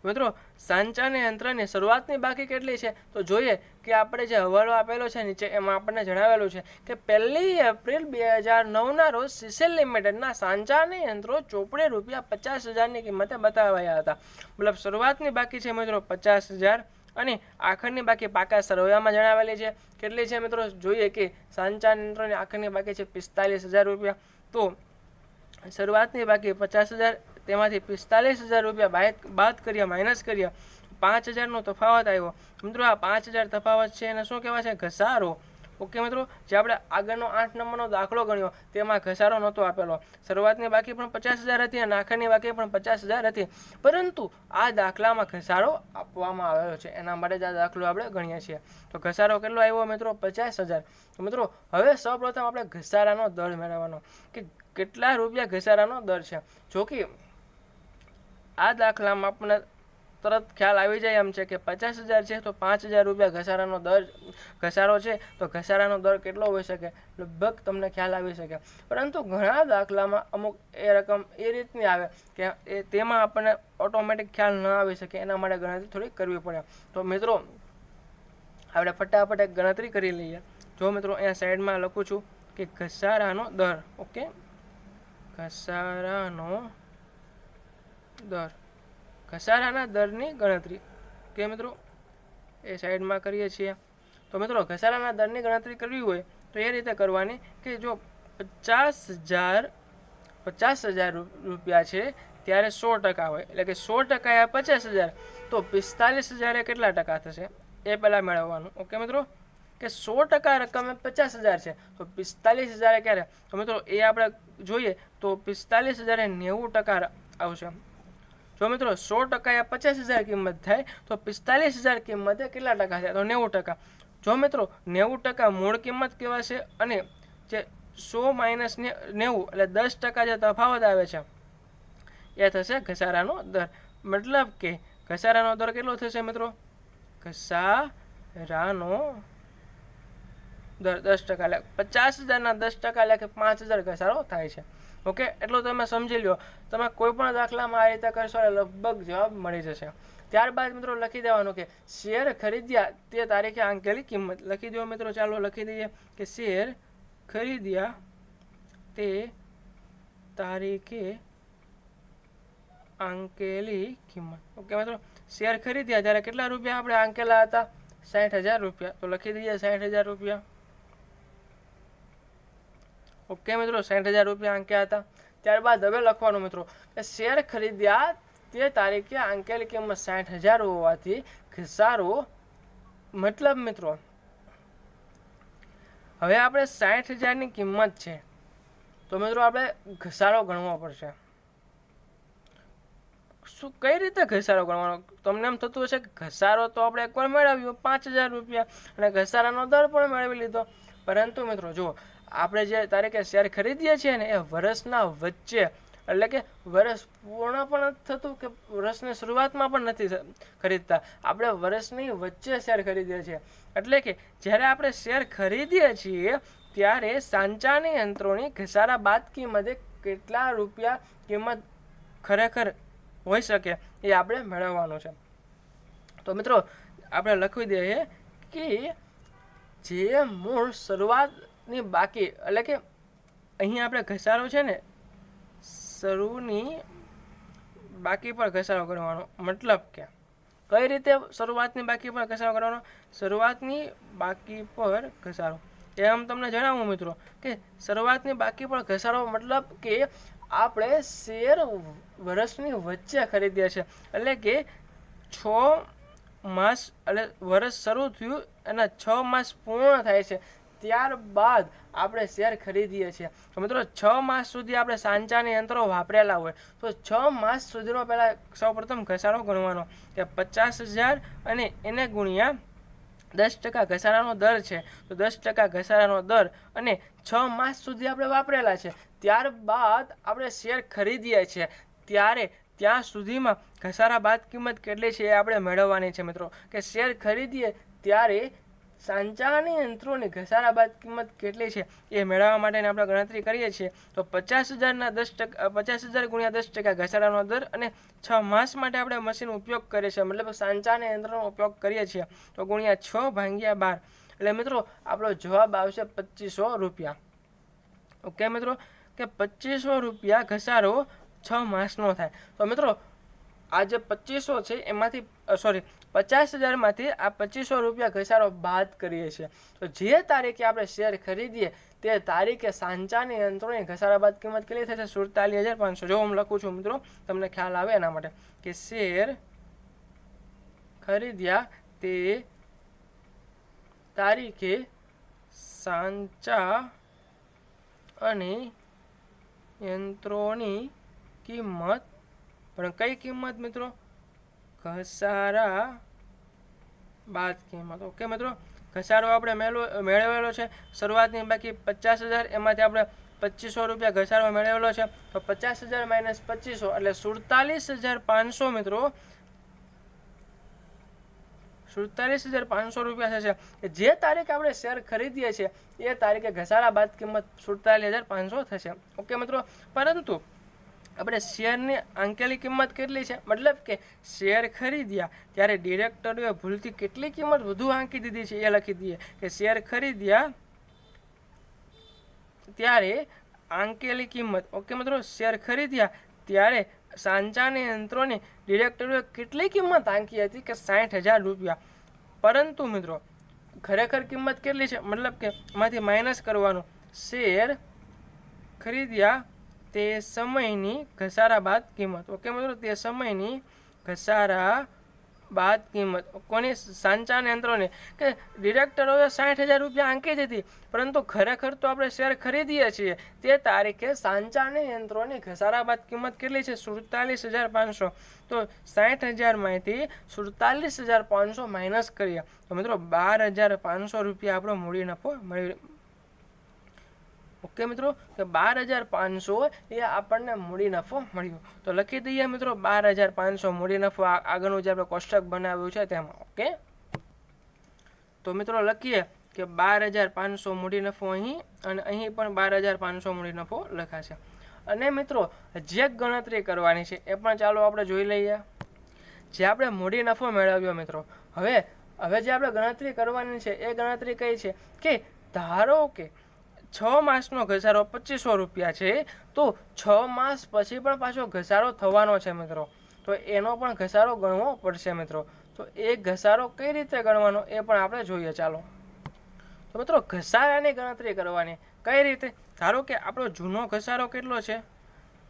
મિત્રો સાંચા અને યંત્રની શરૂઆતની બાકી કેટલી છે તો જોઈએ કે આપણે જે હવાલો આપેલો છે નીચે એમાં આપણને જણાવેલું છે કે 1 એપ્રિલ 2009ના રોજ સીસેલ લિમિટેડના સાંચા અને યંત્રો ચોપડે ₹50,000ની કિંમતે બતાવાયા હતા. મતલબ શરૂઆતની બાકી છે મિત્રો 50,000 અને આખરની બાકી પાકા સરવૈયામાં જણાવેલી છે. કેટલી છે મિત્રો? જોઈએ કે સાંચા યંત્રોની આખરની બાકી છે 45,000 રૂપિયા. તો શરૂઆતની બાકી 50,000, તેમાંથી 45,000 રૂપિયા બાદ કર્યા, માઇનસ કર્યા, 5,000નો તફાવત આવ્યો. મિત્રો આ 5,000 તફાવત છે એને શું કહેવાય છે? ઘસારો. ઓકે મિત્રો, જે આપણે આગળનો 8 નંબરનો દાખલો ગણ્યો તેમાં ઘસારો નહોતો આપેલો. શરૂઆતની બાકી પણ 50,000 હતી અને આખરની બાકી પણ 50,000 હતી, પરંતુ આ દાખલામાં ઘસારો આપવામાં આવેલો છે, એના માટે જ આ દાખલો આપણે ગણીએ છીએ. તો ઘસારો કેટલો આવ્યો મિત્રો? 50,000. તો મિત્રો હવે સૌપ્રથમ આપણે ઘસારાનો દર મેળવવાનો કે કેટલા રૂપિયા ઘસારાનો દર છે. જો કે આ દાખલામાં આપણને તરત ખ્યાલ આવી જાય એમ છે કે 50,000 છે તો 5,000 રૂપિયા ઘસારો છે, તો ઘસારાનો દર કેટલો હોઈ શકે લગભગ તમને ખ્યાલ આવી શકે. પરંતુ ઘણા દાખલામાં અમુક એ રકમ એ રીતની આવે કે તેમાં આપણને ઓટોમેટિક ખ્યાલ ન આવી શકે, એના માટે ગણતરી થોડી કરવી પડે. તો મિત્રો આપણે ફટાફટ એક ગણતરી કરી લઈએ. જો મિત્રો અહીંયા સાઈડમાં લખું છું કે ઘસારાનો દર. ઓકે, ઘસારાનો દર, ઘસારાના દરની ગણતરી કે મિત્રો એ સાઈડમાં કરીએ છીએ. તો મિત્રો ઘસારાના દરની ગણતરી કરવી હોય તો એ રીતે કરવાની કે જો 50,000 રૂપિયા છે ત્યારે 100% હોય, એટલે કે 100% એ 50,000, તો 45,000 એ કેટલા ટકા થશે એ પહેલાં મેળવવાનું. ઓકે મિત્રો, કે 100% રકમ 50,000 છે તો 45,000 ક્યારે? તો મિત્રો એ આપણે જોઈએ તો 45,000 એ 90% આવશે. જો મિત્રો 100% એ 50,000 કિંમત થાય તો 45,000 કિંમત એ કેટલા ટકા છે? તો 90%. જો મિત્રો 90% મૂળ કિંમત કહેવાશે અને જે 100 - 90 એટલે 10% જે તફાવત આવે છે એ થશે ઘસારાનો દર. મતલબ કે ઘસારાનો દર કેટલો થશે મિત્રો? ઘસારાનો દર 10%, એટલે 50,000 ના 10% એટલે કે 5,000 ઘસારો થાય છે. ઓકે, એટલું તમે સમજી લો. તમે કોઈ પણ દાખલામાં આ રીતે કરશો એટલે લગભગ જવાબ મળી જશે. ત્યારબાદ મિત્રો લખી દેવાનું કે શેર ખરીદ્યા તે તારીખે આંકેલી કિંમત. લખી દો મિત્રો, ચાલો લખી દઈએ કે શેર ખરીદ્યા તે તારીખે આંકેલી કિંમત. ઓકે મિત્રો, શેર ખરીદ્યા ત્યારે કેટલા રૂપિયા આપણે આંકેલા હતા? 60,000 રૂપિયા. તો લખી દઈએ 60,000 રૂપિયા. ઓકે મિત્રો, 60,000 રૂપિયા આંક્યા હતા. ત્યારબાદ હવે લખવાનું મિત્રો કે શેર ખરીદ્યા તે તારીખે આંકેલી કિંમત 60,000 હોવાથી ઘસારો, મતલબ મિત્રો હવે આપણે 60,000ની કિંમત છે તો મિત્રો આપણે ઘસારો ગણવો પડશે. શું કઈ રીતે ઘસારો ગણવાનો? તમને એમ થતું હશે કે ઘસારો તો આપણે એકવાર મેળવ્યો 5,000 રૂપિયા અને ઘસારાનો દર પણ મેળવી લીધો, પરંતુ મિત્રો જો આપણે જે તારીખે શેર ખરીદીએ છીએ ને એ વર્ષના વચ્ચે, એટલે કે વર્ષ પૂર્ણ પણ થતું કે વર્ષની શરૂઆતમાં પણ નથી ખરીદતા, આપણે વર્ષની વચ્ચે શેર ખરીદીએ છીએ. એટલે કે જ્યારે આપણે શેર ખરીદીએ છીએ ત્યારે સાંચાની યંત્રોની ઘસારા બાદ કિંમતે કેટલા રૂપિયા કિંમત ખરેખર હોઈ શકે એ આપણે મેળવવાનું છે. તો મિત્રો આપણે લખી દઈએ કે જે મૂળ શરૂઆતની બાકી, એટલે કે અહીં આપણે ઘસારો છે ને શરૂની બાકી પર ઘસારો કરવાનો. મતલબ કે કઈ રીતે શરૂઆતની બાકી પર ઘસારો કરવાનો? શરૂઆતની બાકી પર ઘસારો એમ તમને જણાવું મિત્રો કે શરૂઆતની બાકી પર ઘસારો મતલબ કે આપણે શેર વર્ષની વચ્ચે ખરીદીએ છીએ, એટલે કે 6 માસ, એટલે વર્ષ શરૂ થયું અને 6 માસ પૂર્ણ થાય છે ત્યારબાદ આપણે શેર ખરીદીએ છીએ. તો મિત્રો 6 માસ સુધી આપણે સાંચાના યંત્રો વાપરેલા હોય તો 6 માસ સુધીનો પહેલાં સૌપ્રથમ ઘસારો ગણવાનો કે 50,000 અને એને ગુણ્યા 10% ઘસારાનો દર છે, તો 10% ઘસારાનો દર અને 6 માસ સુધી આપણે વાપરેલા છે. ત્યારબાદ આપણે શેર ખરીદીએ છીએ ત્યારે ત્યાં સુધીમાં ઘસારા બાદ કિંમત કેટલી છે એ આપણે મેળવવાની છે મિત્રો. કે શેર ખરીદીએ ત્યારે સાંચાની યંત્રોની ઘસારા બાદ કિંમત કેટલી છે એ મેળવવા માટેની આપણે ગણતરી કરીએ છીએ. તો 50,000 10%, 50,000 ગુણ્યા 10% ઘસારાનો દર અને 6 માસ માટે આપણે મશીન ઉપયોગ કરીએ છીએ, મતલબ સાંચાના યંત્રનો ઉપયોગ કરીએ છીએ, તો ગુણ્યા 6/12, એટલે મિત્રો આપણો જવાબ આવશે 2,500 રૂપિયા. ઓકે મિત્રો, કે 2,500 રૂપિયા ઘસારો 6 માસનો થાય. તો મિત્રો આ જે 2,500 છે એમાંથી 50,000માંથી આ 2,500 રૂપિયા ઘસારો બાદ કરીએ છીએ. તો જે તારીખે આપણે શેર ખરીદીએ તે તારીખે સાંચાની યંત્રોની ઘસારા બાદ કિંમત કેટલી થશે? 47,500. જો હું લખું છું મિત્રો તમને ખ્યાલ આવે એના માટે કે શેર ખરીદ્યા તે તારીખે સાંચા અને યંત્રોની કિંમત, પણ કઈ કિંમત મિત્રો? ઘસારા બાદ કિંમત. ઓકે મિત્રો, ઘસારો આપણે મેળવેલો છે શરૂઆતની બાકી 50,000, એમાંથી આપણે 2500 રૂપિયા ઘસારો મેળવેલો છે. તો 50,000 માઇનસ 2500 એટલે 47,500 મિત્રો, 47,500 રૂપિયા થશે. જે તારીખે આપણે શેર ખરીદીએ છીએ એ તારીખે ઘસારા બાદ કિંમત 47,500 થશે. ઓકે મિત્રો, પરંતુ આપણે શેરની આંકેલી કિંમત કેટલી છે? મતલબ કે શેર ખરીદ્યા ત્યારે ડિરેક્ટરોએ ભૂલથી કેટલી કિંમત વધુ આંકી દીધી છે એ લખી દઈએ કે શેર ખરીદ્યા ત્યારે આંકેલી કિંમત. ઓકે મિત્રો, શેર ખરીદ્યા ત્યારે સાંચા અને યંત્રોની ડિરેક્ટરોએ કેટલી કિંમત આંકી હતી કે 60,000 રૂપિયા. પરંતુ મિત્રો ખરેખર કિંમત કેટલી છે? મતલબ કે એમાંથી માઇનસ કરવાનું. શેર ખરીદ્યા તે સમયની ઘસારા બાદ કિંમત. ઓકે મિત્રો, તે સમયની ઘસારા બાદ કિંમત કોની? સાંચા અને યંત્રોની. કે ડિરેક્ટરોએ 60,000 રૂપિયા આંકી દીધી, પરંતુ ખરેખર તો આપણે શેર ખરીદીએ છીએ તે તારીખે સાંચા અને યંત્રોની ઘસારા બાદ કિંમત કેટલી છે? 47,500. તો 60,000 માંથી 47,500 માઇનસ કરીએ તો મિત્રો 12,500 રૂપિયા આપણો મૂડી નફો મળી. ઓકે મિત્રો, કે 12,500 એ આપણને મૂડી નફો મળ્યો. તો લખી દઈએ મિત્રો 12,500 મૂડી નફો. આગળનું જે આપણે કોષ્ટક બનાવ્યું છે તેમાં. ઓકે, તો મિત્રો લખીએ કે 12,500 મૂડી નફો અહીં, અને અહીં પણ 12,500 મૂડી નફો લખાશે. અને મિત્રો જે ગણતરી કરવાની છે એ પણ ચાલો આપણે જોઈ લઈએ. જે આપણે મૂડી નફો મેળવ્યો મિત્રો, હવે જે આપણે ગણતરી કરવાની છે એ ગણતરી કઈ છે કે ધારો કે 6 માસનો ઘસારો 2500 રૂપિયા છે, તો 6 માસ પછી પણ પાછો ઘસારો થવાનો છે મિત્રો, તો એનો પણ ઘસારો ગણવો પડશે મિત્રો. તો એ ઘસારો કઈ રીતે ગણવાનો એ પણ આપણે જોઈએ. ચાલો તો મિત્રો ઘસારાની ગણતરી કરવાની કઈ રીતે? ધારો કે આપણો જૂનો ઘસારો કેટલો છે?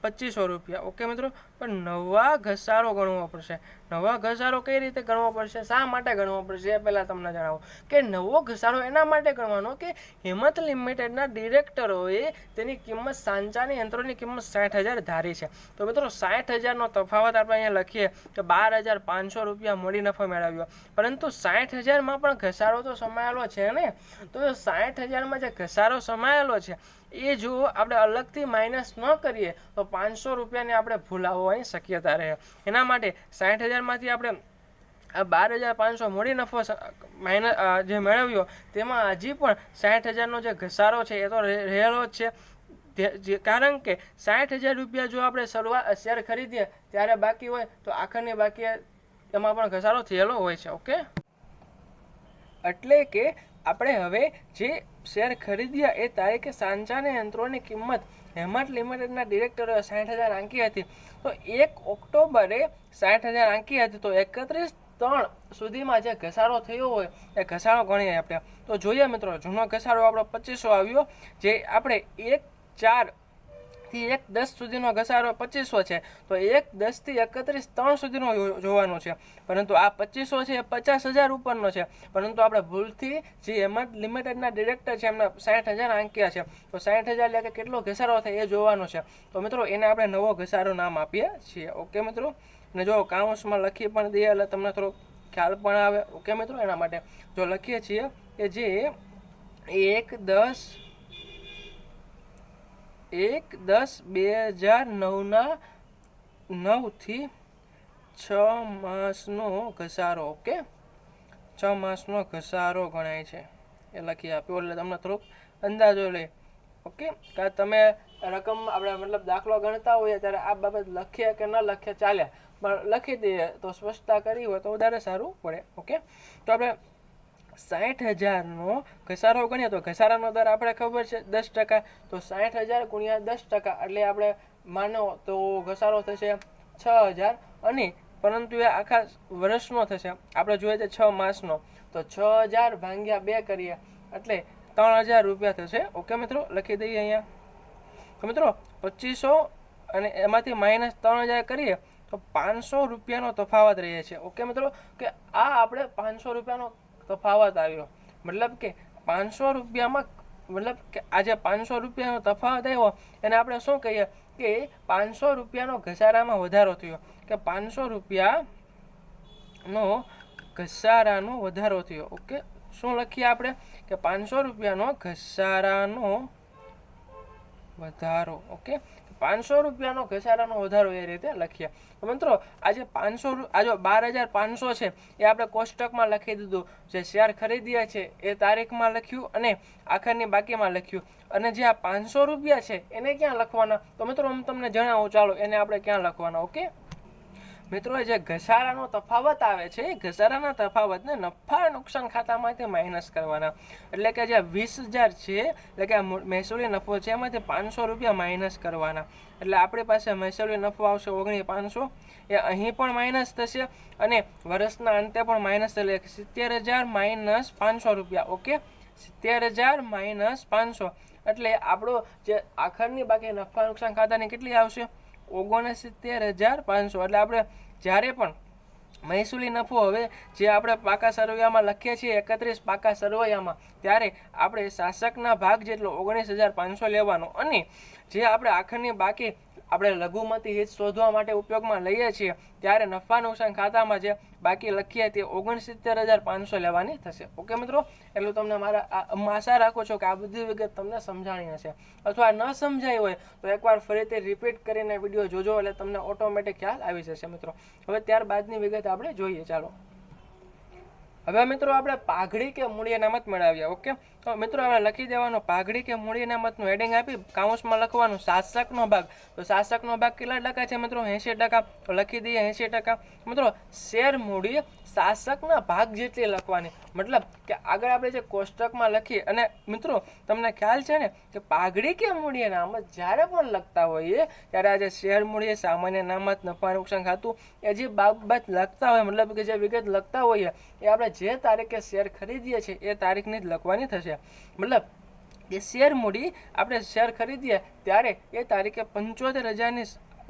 2500 રૂપિયા. ઓકે મિત્રો, પણ નવા ઘસારો ગણવો પડશે. નવા ઘસારો કઈ રીતે ગણવો પડશે? શા માટે ગણવો પડશે એ પહેલાં તમને જણાવો કે નવો ઘસારો એના માટે ગણવાનો કે હેમંત લિમિટેડના ડિરેક્ટરોએ તેની કિંમત સાંચાની યંત્રોની કિંમત 60,000 ધારી છે. તો મિત્રો 60,000નો તફાવત આપણે અહીંયા લખીએ તો 12,500 રૂપિયા મૂડી નફો મેળવ્યો, પરંતુ 60,000માં પણ ઘસારો તો સમાયેલો છે ને. તો 60,000માં જે ઘસારો સમાયેલો છે એ જો આપણે અલગથી માઇનસ ન કરીએ તો 500 રૂપિયાની આપણે ભૂલ આવવાની શક્યતા રહે. એના માટે 60,000માંથી આપણે 12,500 મૂડી નફો માઇનસ જે મેળવ્યો તેમાં હજી પણ 60,000નો જે ઘસારો છે એ તો રહેલો જ છે. કારણ કે 60,000 રૂપિયા જો આપણે શેર ખરીદીએ ત્યારે બાકી હોય તો આખરની બાકી એમાં પણ ઘસારો થયેલો હોય છે. ઓકે, એટલે કે આપણે હવે જે શેર ખરીદ્યા એ તારીખે સાંચા અને યંત્રોની કિંમત હેમંત લિમિટેડના ડિરેક્ટરોએ 60,000 આંકી હતી, તો 1 ઓક્ટોબરે 60,000 આંકી હતી, તો 31/3 સુધીમાં જે ઘસારો થયો હોય એ ઘસારો ગણીએ આપણે. તો જોઈએ મિત્રો, જૂનો ઘસારો આપણો 2500 આવ્યો, જે આપણે 1/4 થી 1/10 સુધીનો ઘસારો 2500 છે, તો 1/10 થી 31/3 સુધીનો જોવાનો છે. પરંતુ આ 2500 છે એ 50,000 ઉપરનો છે, પરંતુ આપણે ભૂલથી જે હેમંત લિમિટેડના ડિરેક્ટર છે એમને 60,000 આંક્યા છે, તો 60,000 એટલે કે કેટલો ઘસારો થાય એ જોવાનો છે. તો મિત્રો એને આપણે નવો ઘસારો નામ આપીએ છીએ. ઓકે મિત્રો, અને જો કાઉન્સમાં લખી પણ દઈએ એટલે તમને થોડો ખ્યાલ પણ આવે. ઓકે મિત્રો, એના માટે જો લખીએ છીએ કે જે 1/10/2009 થી 6 માસનો ઘસારો. ઓકે, 6 માસનો ઘસારો ગણાય છે એ લખી આપ્યો એટલે તમને થોડુંક અંદાજો લે. ઓકે, કારણ તમે રકમ આપણે મતલબ દાખલો ગણતા હોઈએ ત્યારે આ બાબત લખીએ કે ન લખીએ ચાલે, પણ લખી દઈએ તો સ્પષ્ટતા કરી હોય તો વધારે સારું પડે. ઓકે, તો આપણે 60,000નો ઘસારો ગણીએ તો ઘસારાનો દર આપણે ખબર છે 10%, તો 60,000 ગુણ્યા 10% એટલે આપણે માનો તો ઘસારો થશે 6,000, અને પરંતુ એ આખા વર્ષનો થશે. આપણે જોઈએ છે 6 માસનો, તો 6,000 ભાગ્યા 2 કરીએ એટલે 3,000 રૂપિયા થશે. ઓકે મિત્રો, લખી દઈએ અહીંયા. તો મિત્રો 2500 અને એમાંથી માઇનસ 3,000 કરીએ તો 500 રૂપિયાનો તફાવત રહે છે. ઓકે મિત્રો, કે આ આપણે 500 રૂપિયાનો તફાવત આવ્યો, મતલબ કે 500 રૂપિયામાં મતલબ કે આ જે 500 રૂપિયાનો તફાવત આવ્યો એને આપણે શું કહીએ કે 500 રૂપિયાનો ઘસારામાં વધારો થયો, કે 500 રૂપિયાનો ઘસારાનો વધારો થયો. ઓકે, શું લખીએ આપણે કે 500 રૂપિયાનો ઘસારાનો વધારો. ઓકે, 500 રૂપિયાનો ઘસારાનો વધારો એ રીતે લખીએ. તો મિત્રો આજે 500 આ જો 12,500 છે એ આપણે કોષ્ટકમાં લખી દીધું. જે શેર ખરીદ્યા છે એ તારીખમાં લખ્યું અને આખરની બાકીમાં લખ્યું. અને જે આ 500 રૂપિયા છે એને ક્યાં લખવાના? તો મિત્રો હું તમને જણાવું, ચાલો એને આપણે ક્યાં લખવાના. ઓકે મિત્રો, જે ઘસારાનો તફાવત આવે છે એ ઘસારાના તફાવતને નફા નુકસાન ખાતામાંથી માઇનસ કરવાના. એટલે કે જે 20,000 છે એટલે કે મહેસૂલી નફો છે એમાંથી 500 રૂપિયા માઇનસ કરવાના. એટલે આપણી પાસે મહેસૂલી નફો આવશે 19,500, એ અહીં પણ માઇનસ થશે અને વર્ષના અંતે પણ માઇનસ થશે. 70,000 માઇનસ 500 રૂપિયા. ઓકે, 70,000 માઇનસ 500 એટલે આપણો જે આખરની બાકી નફા નુકસાન ખાતાની કેટલી આવશે? 69,500. એટલે આપણે જ્યારે પણ મહેસૂલી નફો હવે જે આપણે પાકા સરવૈયામાં લખીએ છીએ 31 પાકા સરવૈયામાં, ત્યારે આપણે શાસકના ભાગ જેટલો 19,500 લેવાનો અને જે આપણે આખરની બાકી આપણે લઘુમતી હિત શોધવા માટે ઉપયોગમાં લઈએ છીએ ત્યારે નફા નુકસાન ખાતામાં જે બાકી લખીએ તે 69,500 લેવાની થશે. ઓકે મિત્રો, એટલું તમને આશા રાખું છું કે આ બધી વિગત તમને સમજાણી હશે. અથવા ન સમજાઈ હોય તો એકવાર ફરીથી રિપીટ કરીને વિડીયો જોજો એટલે તમને ઓટોમેટિક ખ્યાલ આવી જશે. મિત્રો હવે ત્યારબાદની વિગત આપણે જોઈએ. ચાલો હવે મિત્રો આપણે પાઘડી કે મૂડી અનામત મેળવ્યા. ઓકે, તો મિત્રો આપણે લખી દેવાનો પાઘડી કે મૂડી અનામતનું હેડિંગ આપી કાઉન્સમાં લખવાનું શાસકનો ભાગ. તો શાસકનો ભાગ કેટલા ટકા છે મિત્રો? 80%. તો લખી દઈએ 80%. મિત્રો શેર મૂડી શાસકના ભાગ જેટલી લખવાની. મતલબ કે આગળ આપણે જે કોષ્ટકમાં લખીએ અને મિત્રો તમને ખ્યાલ છે ને કે પાઘડી કે મૂડી અનામત જ્યારે પણ લખતા હોઈએ ત્યારે આ જે શેર મૂડી સામાન્ય અનામત નફા નુકસાન ખાતું એ જે બાબત લખતા હોય, મતલબ કે જે વિગત લખતા હોઈએ એ આપણે જે તારીખે શેર ખરીદીએ છીએ એ તારીખની જ લખવાની થશે. મતલબ કે શેર મૂડી આપણે શેર ખરીદીએ ત્યારે એ તારીખે 75,000ની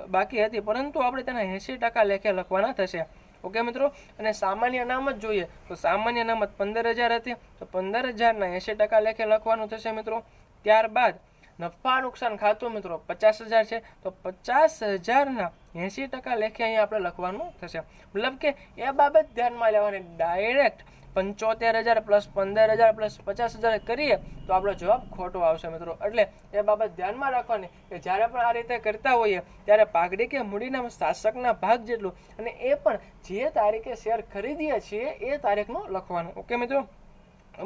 બાકી હતી, પરંતુ આપણે તેના 80% લેખે લખવાના થશે. ઓકે મિત્રો, અને સામાન્ય અનામત જોઈએ તો સામાન્ય અનામત 15,000 હતી, તો 15,000ના 80% લેખે લખવાનું થશે મિત્રો. ત્યારબાદ નફા નુકસાન ખાતું મિત્રો 50,000 છે, તો 50,000ના 80% લેખે અહીંયા આપણે લખવાનું થશે. મતલબ કે એ બાબત ધ્યાનમાં લેવાની. ડાયરેક્ટ 75,000 પ્લસ 15,000 પ્લસ 50,000 કરીએ તો આપણો જવાબ ખોટો આવશે મિત્રો. એટલે એ બાબત ધ્યાનમાં રાખવાની કે જ્યારે પણ આ રીતે કરતા હોઈએ ત્યારે પાઘડી કે મૂડીના શાસકના ભાગ જેટલું અને એ પણ જે તારીખે શેર ખરીદીએ છીએ એ તારીખનું લખવાનું. ઓકે મિત્રો,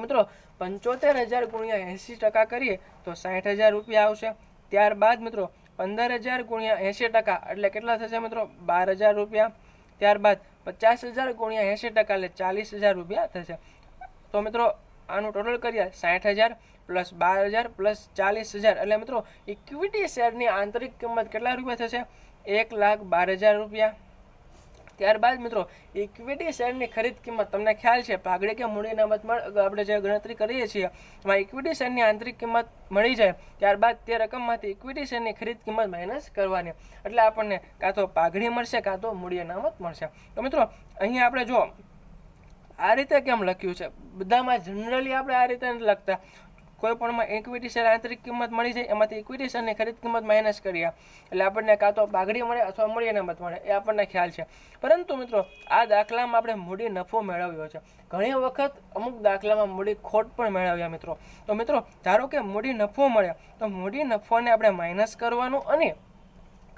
મિત્રો 75,000 ગુણ્યા 80% કરીએ તો 60,000 રૂપિયા આવશે. ત્યારબાદ મિત્રો 15,000 ગુણ્યા 80% એટલે કેટલા થશે મિત્રો? 12,000 રૂપિયા. ત્યારબાદ 50,000 ગુણ્યા 80% એટલે 40,000 રૂપિયા થશે. તો મિત્રો આનું ટોટલ કરીએ 60,000 પ્લસ 12,000 પ્લસ 40,000 એટલે મિત્રો ઇક્વિટી શેરની આંતરિક કિંમત કેટલા રૂપિયા થશે? 1,12,000 રૂપિયા. ત્યારબાદ મિત્રો ઇક્વિટી શેરની ખરીદ કિંમત તમને ખ્યાલ છે પાઘડી કે મૂડી અનામતમાં આપણે જે ગણતરી કરીએ છીએ એમાં ઇક્વિટી શેરની આંતરિક કિંમત મળી જાય ત્યારબાદ તે રકમમાંથી ઇક્વિટી શેરની ખરીદ કિંમત માઇનસ કરવાની. એટલે આપણને કાં તો પાઘડી મળશે કાં તો મૂડી અનામત મળશે. તો મિત્રો અહીંયા આપણે જો આ રીતે કેમ લખ્યું છે, બધામાં જનરલી આપણે આ રીતે નથી લખતા. કોઈ પણમાં ઇક્વિટી શેર આંતરિક કિંમત મળી જાય એમાંથી ઇક્વિટી શેરની ખરીદ કિંમત માઇનસ કરીએ એટલે આપણને કાં તો પાઘડી મળે અથવા મૂડી અનામત મળે, એ આપણને ખ્યાલ છે. પરંતુ મિત્રો આ દાખલામાં આપણે મૂડી નફો મેળવ્યો છે. ઘણી વખત અમુક દાખલામાં મૂડી ખોટ પણ મેળવ્યા મિત્રો. તો મિત્રો ધારો કે મૂડી નફો મળે તો મૂડી નફોને આપણે માઇનસ કરવાનું અને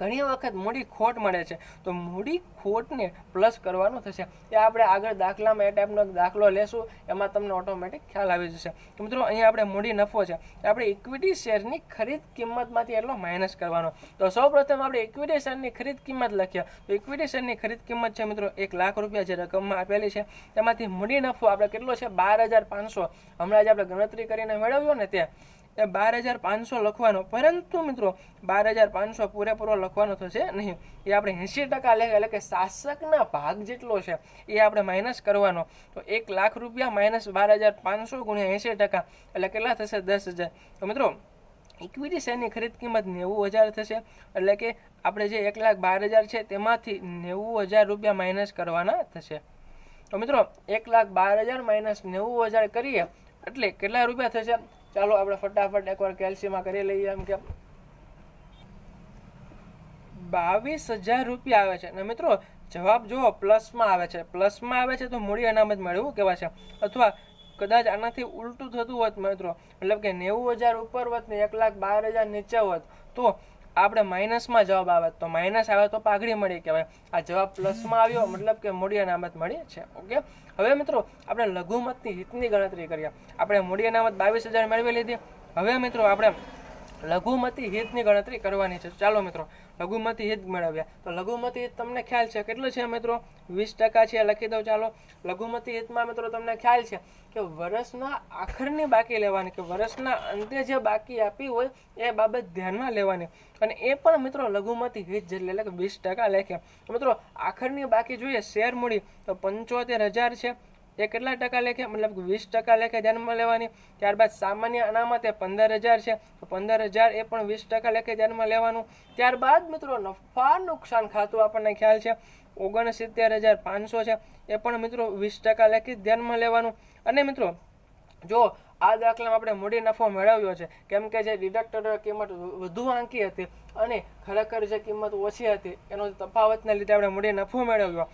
ઘણી વખત મૂડી ખોટ મળે છે તો મૂડી ખોટને પ્લસ કરવાનું થશે. એ આપણે આગળ દાખલામાં એ ટાઈપનો દાખલો લેશું એમાં તમને ઓટોમેટિક ખ્યાલ આવી જશે. તો મિત્રો અહીંયા આપણે મૂડી નફો છે આપણે ઇક્વિટી શેરની ખરીદ કિંમતમાંથી એટલો માઇનસ કરવાનો. તો સૌપ્રથમ આપણે ઇક્વિટી શેરની ખરીદ કિંમત લખીએ તો ઇક્વિટી શેરની ખરીદ કિંમત છે મિત્રો 1,00,000 રૂપિયા જે રકમમાં આપેલી છે તેમાંથી મૂડી નફો આપણે કેટલો છે 12,500 હમણાં જ આપણે ગણતરી કરીને મેળવ્યો ને તે 12,500 લખવાનો. પરંતુ મિત્રો 12,500 પૂરેપૂરો લખવાનો થશે નહીં. એ આપણે 80% લેખે એટલે કે શાસકના ભાગ જેટલો છે એ આપણે માઇનસ કરવાનો. તો 1,00,000 રૂપિયા માઇનસ 12,500 ગુણ્યા 80% એટલે કેટલા થશે? 10,000. તો મિત્રો ઇક્વિટી શેરની ખરીદ કિંમત 90,000 થશે. એટલે કે આપણે જે 1,12,000 છે તેમાંથી 90,000 રૂપિયા માઇનસ કરવાના થશે. તો મિત્રો 1,12,000 માઇનસ 90,000 કરીએ એટલે કેટલા રૂપિયા થશે? ચાલો આપણે ફટાફટ એકવાર કેલ્સીમાં કરી લઈએ. એમ કે 22,000 રૂપિયા આવે છે. અને મિત્રો જવાબ જુઓ પ્લસમાં આવે છે. પ્લસમાં આવે છે તો મૂડી અનામત મેળવવું કહેવાય છે. અથવા કદાચ આનાથી ઉલટું થતું હોત મિત્રો, મતલબ કે 90,000 ઉપર હોત ને 1,12,000 નીચે હોત તો આપણે માઇનસમાં જવાબ આવે. તો માઇનસ આવે તો પાઘડી મળી કહેવાય. આ જવાબ પ્લસમાં આવ્યો મતલબ કે મૂડી અનામત મળી છે. ઓકે, હવે મિત્રો આપણે લઘુમતની હિતની ગણતરી કરીએ. આપણે મૂડી અનામત 22,000 મેળવી લીધી. હવે મિત્રો આપણે લઘુમતી હિતની ગણતરી કરવાની છે. ચાલો મિત્રો લઘુમતી હિત મેળવ્યા. તો લઘુમતી હિત તમને ખ્યાલ છે કેટલું છે મિત્રો? 20% છે. લખી દઉં. ચાલો લઘુમતી હિતમાં મિત્રો તમને ખ્યાલ છે કે વર્ષના આખરની બાકી લેવાની, કે વર્ષના અંતે જે બાકી આપી હોય એ બાબત ધ્યાનમાં લેવાની. અને એ પણ મિત્રો લઘુમતી હિત જેટલી, એટલે કે 20% લેખે. મિત્રો આખરની બાકી જોઈએ શેર મૂડી તો 75,000 છે. એ કેટલા ટકા લેખે? મતલબ 20% લેખે ધ્યાનમાં લેવાની. ત્યારબાદ સામાન્ય અનામત એ 15,000 છે તો 15,000 એ પણ 20% લેખે ધ્યાનમાં લેવાનું. ત્યારબાદ મિત્રો નફા નુકસાન ખાતું આપણને ખ્યાલ છે 69,500 છે. એ પણ મિત્રો 20% લેખે ધ્યાનમાં લેવાનું. અને મિત્રો જો આ દાખલામાં આપણે મૂડી નફો મેળવ્યો છે કેમ કે જે ડિડક્ટર કિંમત વધુ આંકી હતી અને ખરેખર જે કિંમત ઓછી હતી એનો તફાવતને લીધે આપણે મૂડી નફો મેળવ્યો.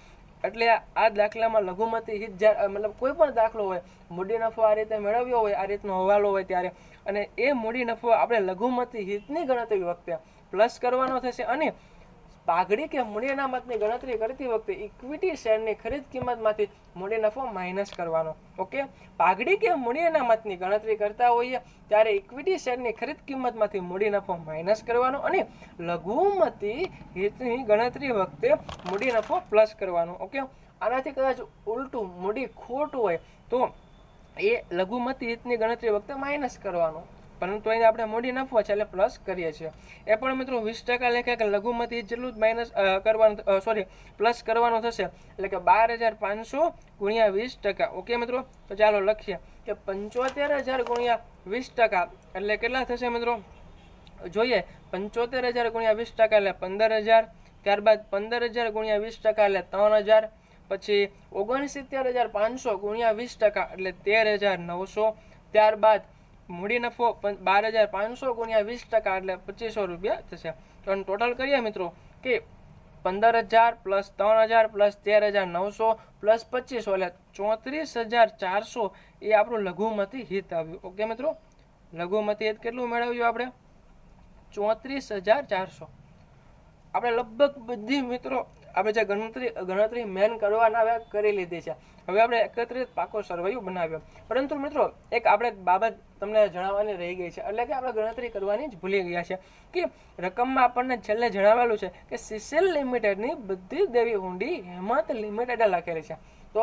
એટલે આ દાખલામાં લઘુમતી હિત મતલબ કોઈ પણ દાખલો હોય, મૂડી નફો આ રીતે મેળવ્યો હોય, આ રીતનો હવાલો હોય ત્યારે, અને એ મૂડી નફો આપણે લઘુમતી હિતની ગણતરી વખતે પ્લસ કરવાનો થશે. અને પાઘડી કે મૂડી અનામતની ગણતરી કરતી વખતે ઇક્વિટી શેરની ખરીદ કિંમતમાંથી મૂડી નફો માઇનસ કરવાનો. ઓકે, પાઘડી કે મૂડી અનામતની ગણતરી કરતા હોઈએ ત્યારે ઇક્વિટી શેરની ખરીદ કિંમતમાંથી મૂડી નફો માઇનસ કરવાનો અને લઘુમતી હિતની ગણતરી વખતે મૂડી નફો પ્લસ કરવાનો. ઓકે, આનાથી કદાચ ઉલટું મૂડી ખોટ હોય તો એ લઘુમતી હિતની ગણતરી વખતે માઇનસ કરવાનો. પરંતુ અહીં આપણે મૂડી નફો છે એટલે પ્લસ કરીએ છીએ. એ પણ મિત્રો 20% લેખે કે લઘુમતી જેટલું જ માઇનસ કરવાનું, પ્લસ કરવાનું થશે. એટલે કે 12,500 ગુણ્યા 20%. ઓકે મિત્રો, તો ચાલો લખીએ કે 75,000 ગુણ્યા 20% એટલે કેટલા થશે મિત્રો? જોઈએ 75,000 ગુણ્યા 20% એટલે 15,000. ત્યારબાદ 15,000 ગુણ્યા 20% એટલે 3,000. પછી 69,500 ગુણ્યા 20% એટલે 13,900. ત્યારબાદ મૂડી નફો 12,500 ગુણ્યા 20% એટલે 2,500 રૂપિયા થશે. તો ટોટલ કરીએ મિત્રો કે 15,000 પ્લસ 3,000 પ્લસ 13,900 પ્લસ 2,500 એટલે 34,400 એ આપણું લઘુમતી હિત આવ્યું. ઓકે મિત્રો, લઘુમતી હિત કેટલું મેળવ્યું આપણે? 34,400. આપણે લગભગ બધી મિત્રો આપણે જે ગણતરી મેન કરવાના આવ્યા કરી લીધી છે. હવે આપણે એકત્રિત પાકો સરવૈયું બનાવ્યો. પરંતુ મિત્રો એક આપણે બાબત તમને જણાવવાની રહી ગઈ છે, એટલે કે આપણે ગણતરી કરવાની જ ભૂલી ગયા છે કે રકમમાં આપણને છેલ્લે જણાવેલું છે કે સીસીએલ લિમિટેડની બધી દેવી હુંડી હેમંત લિમિટેડે લખેલી છે. તો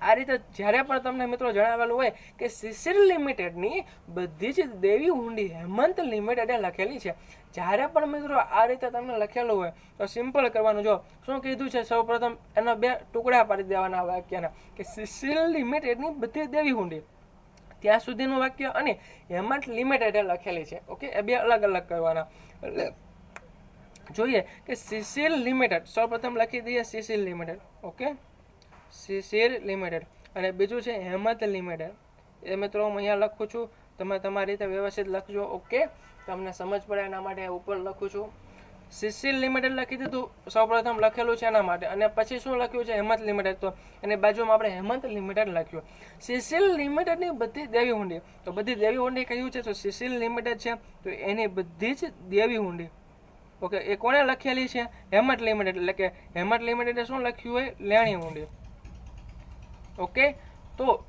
આ રીતે જ્યારે પણ તમને મિત્રો જણાવેલું હોય કે સીસીએલ લિમિટેડની બધી જ દેવી હુંડી હેમંત લિમિટેડે લખેલી છે, જ્યારે પણ મિત્રો આ રીતે તમને લખેલું હોય તો સિમ્પલ કરવાનું. જો શું કીધું છે, સૌપ્રથમ એના 2 ટુકડા પાડી દેવાના વાક્યના કે સીસીએલ લિમિટેડની બધી દેવી હુંડી ત્યાં સુધીનું વાક્ય અને હેમંત લિમિટેડે લખેલી છે. ઓકે, એ 2 અલગ અલગ કરવાના. એટલે જોઈએ કે સીસીએલ લિમિટેડ સૌપ્રથમ લખી દઈએ CCl limited. Okay, CCl limited અને બીજું છે હેમંત લિમિટેડ. એ મિત્રો હું અહીંયા લખું છું, તમે તમારી રીતે વ્યવસ્થિત લખજો. ઓકે, તમને સમજ પડે એના માટે ઉપર લખું છું. સીસીએલ લિમિટેડ લખી દીધું, સૌપ્રથમ લખેલું છે એના માટે. અને પછી શું લખ્યું છે? હેમંત લિમિટેડ. તો એની બાજુમાં આપણે હેમંત લિમિટેડ લખ્યું. સીસીએલ લિમિટેડની બધી દેવી હુંડી, તો બધી દેવી હુંડી કહ્યું છે તો સીસીએલ લિમિટેડ છે તો એની બધી જ દેવી હુંડી. ઓકે, એ કોણે લખેલી છે? હેમંત લિમિટેડ. એટલે કે હેમંત લિમિટેડે શું લખ્યું હોય? લેણી હુંડી. ઓકે, તો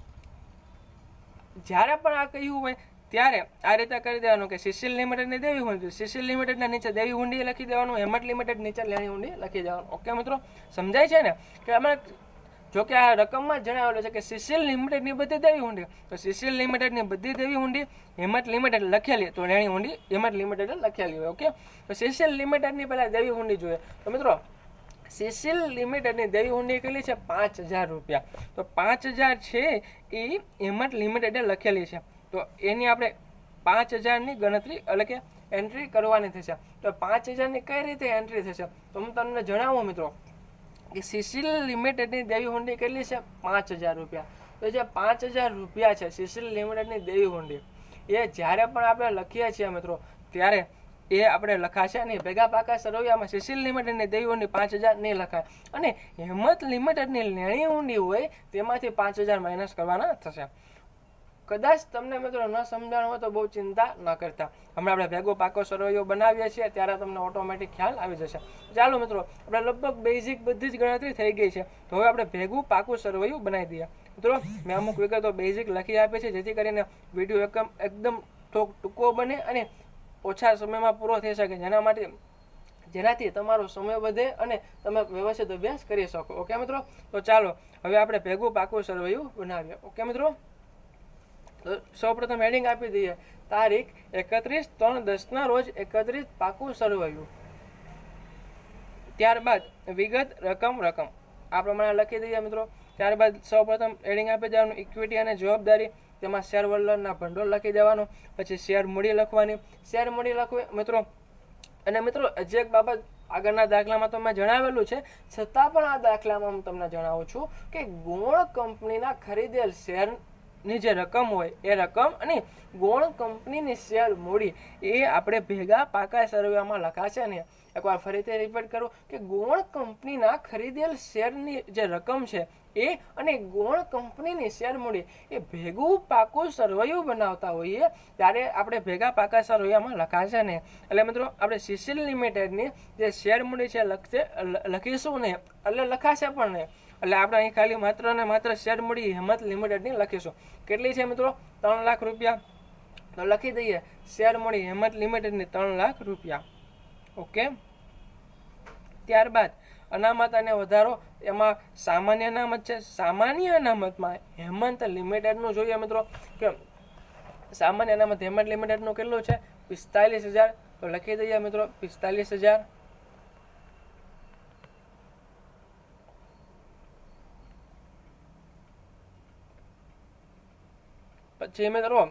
જ્યારે પણ આ કહ્યું હોય ત્યારે આ રીતે કરી દેવાનું કે સીસીએલ લિમિટેડની દેવી હુંડી, સીસીએલ લિમિટેડના નીચે દેવી હુંડી લખી દેવાનું, હેમંત લિમિટેડ નીચે લેણી હુંડી લખી દેવાનું. ઓકે મિત્રો, સમજાય છે ને? કે અમે જો કે આ રકમમાં જણાવેલું છે કે સીસીએલ લિમિટેડની બધી દેવી હુંડી, તો સીસીએલ લિમિટેડની બધી દેવી હુંડી હેમંત લિમિટેડ લખેલી, તો લેણી હુંડી હેમંત લિમિટેડ લખેલી હોય. ઓકે, તો સીસીએલ લિમિટેડની પહેલાં દેવી હુંડી જોઈએ. તો મિત્રો સીસીએલ લિમિટેડની દેવી હુંડી કેટલી છે? 5,000 રૂપિયા. તો 5,000 છે એ હેમંત લિમિટેડે લખેલી છે. તો એની આપણે 5,000ની ગણતરી એટલે કે એન્ટ્રી કરવાની થશે. તો 5,000ની કઈ રીતે એન્ટ્રી થશે તો હું તમને જણાવું મિત્રો કે સીસીએલ લિમિટેડની દેવી હુંડી કેટલી છે? 5,000 રૂપિયા. તો જે 5,000 રૂપિયા છે સીસીએલ લિમિટેડની દેવી હુંડી, એ જ્યારે પણ આપણે લખીએ છીએ મિત્રો ત્યારે એ આપણે લખાશે અને ભેગા પાકા સરવૈયામાં સીસીલ લિમિટેડની દેવીઓની 5000 નહીં લખાય અને હેમત લિમિટેડની લેણી ઊંડી હોય તેમાંથી 5000 માઇનસ કરવાના થશે. કદાચ તમને મિત્રો ન સમજાણ હોય તો બહુ ચિંતા ન કરતા. હમણાં આપણે ભેગો પાકો સરવૈયો બનાવીએ છીએ ત્યારે તમને ઓટોમેટિક ખ્યાલ આવી જશે. ચાલો મિત્રો, આપણે લગભગ બેઝિક બધી જ ગણતરી થઈ ગઈ છે. તો હવે આપણે ભેગું પાકું સરવૈયું બનાવી દઈએ. મિત્રો મેં અમુક વિગતો બેઝિક લખી આપી છે જેથી કરીને વિડીયો એકદમ ટૂંકો બને અને ઓછા સમયમાં પૂરો થઈ શકે, જેનાથી તમારો સમય વધે અને તમે વ્યવસ્થિત અભ્યાસ કરી શકો. ઓકે મિત્રો, તો ચાલો હવે આપણે ભેગું પાકું સરવૈયું બનાવીએ. ઓકે મિત્રો, તો સૌપ્રથમ હેડિંગ આપી દઈએ, તારીખ 31/3/10 રોજ 31 પાકું સરવૈયું. ત્યારબાદ વિગત રકમ આ પ્રમાણે લખી દઈએ મિત્રો. ત્યારબાદ સૌપ્રથમ હેડિંગ આપી દેવાનું, ઇક્વિટી અને જવાબદારી, તેમાં શેર હોલ્ડરના ભંડોળ લખી દેવાનું. પછી શેર મૂડી લખવાની, શેર મૂડી લખવી મિત્રો. અને મિત્રો હજી એક બાબત આગળના દાખલામાં તો મેં જણાવેલું છે, છતાં પણ આ દાખલામાં હું તમને જણાવું છું કે ગૌણ કંપનીના ખરીદેલ શેરની જે રકમ હોય એ રકમ અને ગૌણ કંપનીની શેર મૂડી એ આપણે ભેગા પાકા સરવૈયામાં લખાશે ને. એકવાર ફરીથી રિપીટ કરું કે ગૌણ કંપનીના ખરીદેલ શેરની જે રકમ છે એ અને ગૌણ કંપનીની શેર મૂડી એ ભેગું પાકું સરવૈયું બનાવતા હોઈએ ત્યારે આપણે ભેગા પાકા સરવૈયામાં લખાશે ને. એટલે મિત્રો આપણે સીસીલ લિમિટેડની જે શેર મૂડી છે લખીશું નહીં, એટલે લખાશે પણ નહીં. એટલે આપણે અહીં ખાલી માત્ર ને માત્ર શેર મૂડી હેમત લિમિટેડની લખીશું. કેટલી છે મિત્રો? 3 લાખ રૂપિયા. તો લખી દઈએ શેર મૂડી હેમત લિમિટેડની 3 લાખ રૂપિયા. ઓકે, ત્યારબાદ અનામત અને વધારો, એમાં સામાન્ય અનામત છે. સામાન્ય અનામતમાં હેમંત લિમિટેડનું જોઈએ મિત્રો કે સામાન્ય અનામત હેમંત લિમિટેડનું કેટલું છે? 45,000. તો લખી દઈએ મિત્રો 45,000. પછી મિત્રો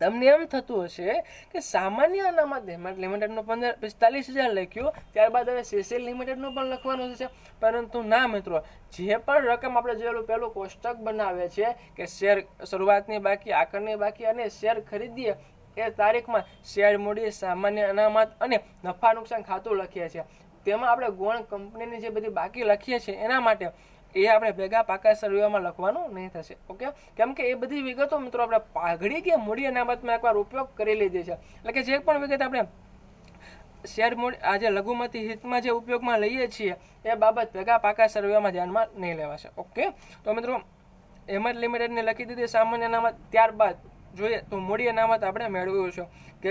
તમને એમ થતું હશે કે સામાન્ય અનામત હેમંત લિમિટેડનું 45,000 લખ્યું, ત્યારબાદ હવે સીસીલ લિમિટેડનું પણ લખવાનું છે. પરંતુ ના મિત્રો, જે પણ રકમ આપણે જોયેલું પહેલું કોષ્ટક બનાવે છે કે શેર શરૂઆતની બાકી, આખરની બાકી અને શેર ખરીદીએ એ તારીખમાં શેર મૂડી, સામાન્ય અનામત અને નફા નુકસાન ખાતું લખીએ છીએ. તેમાં આપણે ગૌણ કંપનીની જે બધી બાકી લખીએ છીએ એના માટે એ આપણે ભેગા પાકા સરવૈયામાં લખવાનું નહીં થશે. ઓકે, કેમ કે એ બધી વિગતો મિત્રો આપણે પાઘડી કે મૂડી અનામતમાં એકવાર ઉપયોગ કરી લીધી છે. એટલે કે જે પણ વિગત આપણે શેર મૂડી આજે લઘુમતી હિતમાં જે ઉપયોગમાં લઈએ છીએ એ બાબત ભેગા પાકા સરવૈયામાં ધ્યાનમાં નહીં લેવાશે. ઓકે, તો મિત્રો હેમત લિમિટેડને લખી દીધી સામાન્ય અનામત. ત્યારબાદ જોઈએ તો મૂડી અનામત આપણે મેળવ્યું છે કે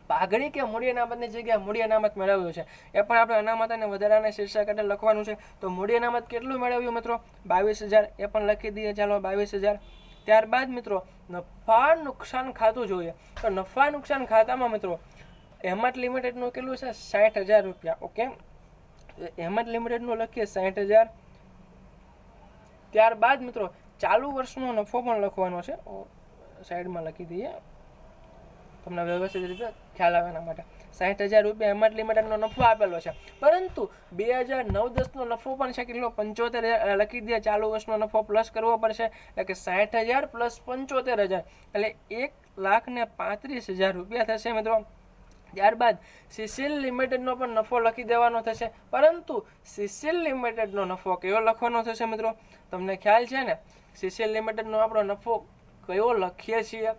પાઘડી કે મૂડી અનામતની જગ્યાએ મૂડી અનામત મેળવ્યું છે. એ પણ આપણે અનામત અને વધારાના શીર્ષક એટલે લખવાનું છે. તો મૂડી અનામત કેટલું મેળવ્યું મિત્રો? 22,000. એ પણ લખી દઈએ, ચાલો 22,000. ત્યારબાદ મિત્રો નફા નુકસાન ખાતું જોઈએ. તો નફા નુકસાન ખાતામાં મિત્રો હેમત લિમિટેડનું કેટલું છે? 60,000 રૂપિયા. ઓકે, હેમત લિમિટેડનું લખીએ 60,000. ત્યારબાદ મિત્રો ચાલુ વર્ષનો નફો પણ લખવાનો છે, સાઈડમાં લખી દઈએ તમને વ્યવસ્થિત રીતે ખ્યાલ આવે એના માટે. 60,000 રૂપિયા હેમત લિમિટેડનો નફો આપેલો છે, પરંતુ 2009-10નો નફો પણ છે કેટલો? 75,000 લખી દઈએ. ચાલુ વર્ષનો નફો પ્લસ કરવો પડશે, એટલે કે 60,000 પ્લસ 75,000 એટલે 1,35,000 રૂપિયા થશે મિત્રો. ત્યારબાદ સીસીલ લિમિટેડનો પણ નફો લખી દેવાનો થશે, પરંતુ સીસીલ લિમિટેડનો નફો કયો લખવાનો થશે મિત્રો? તમને ખ્યાલ છે ને સીસીલ લિમિટેડનો આપણો નફો કયો લખીએ છીએ?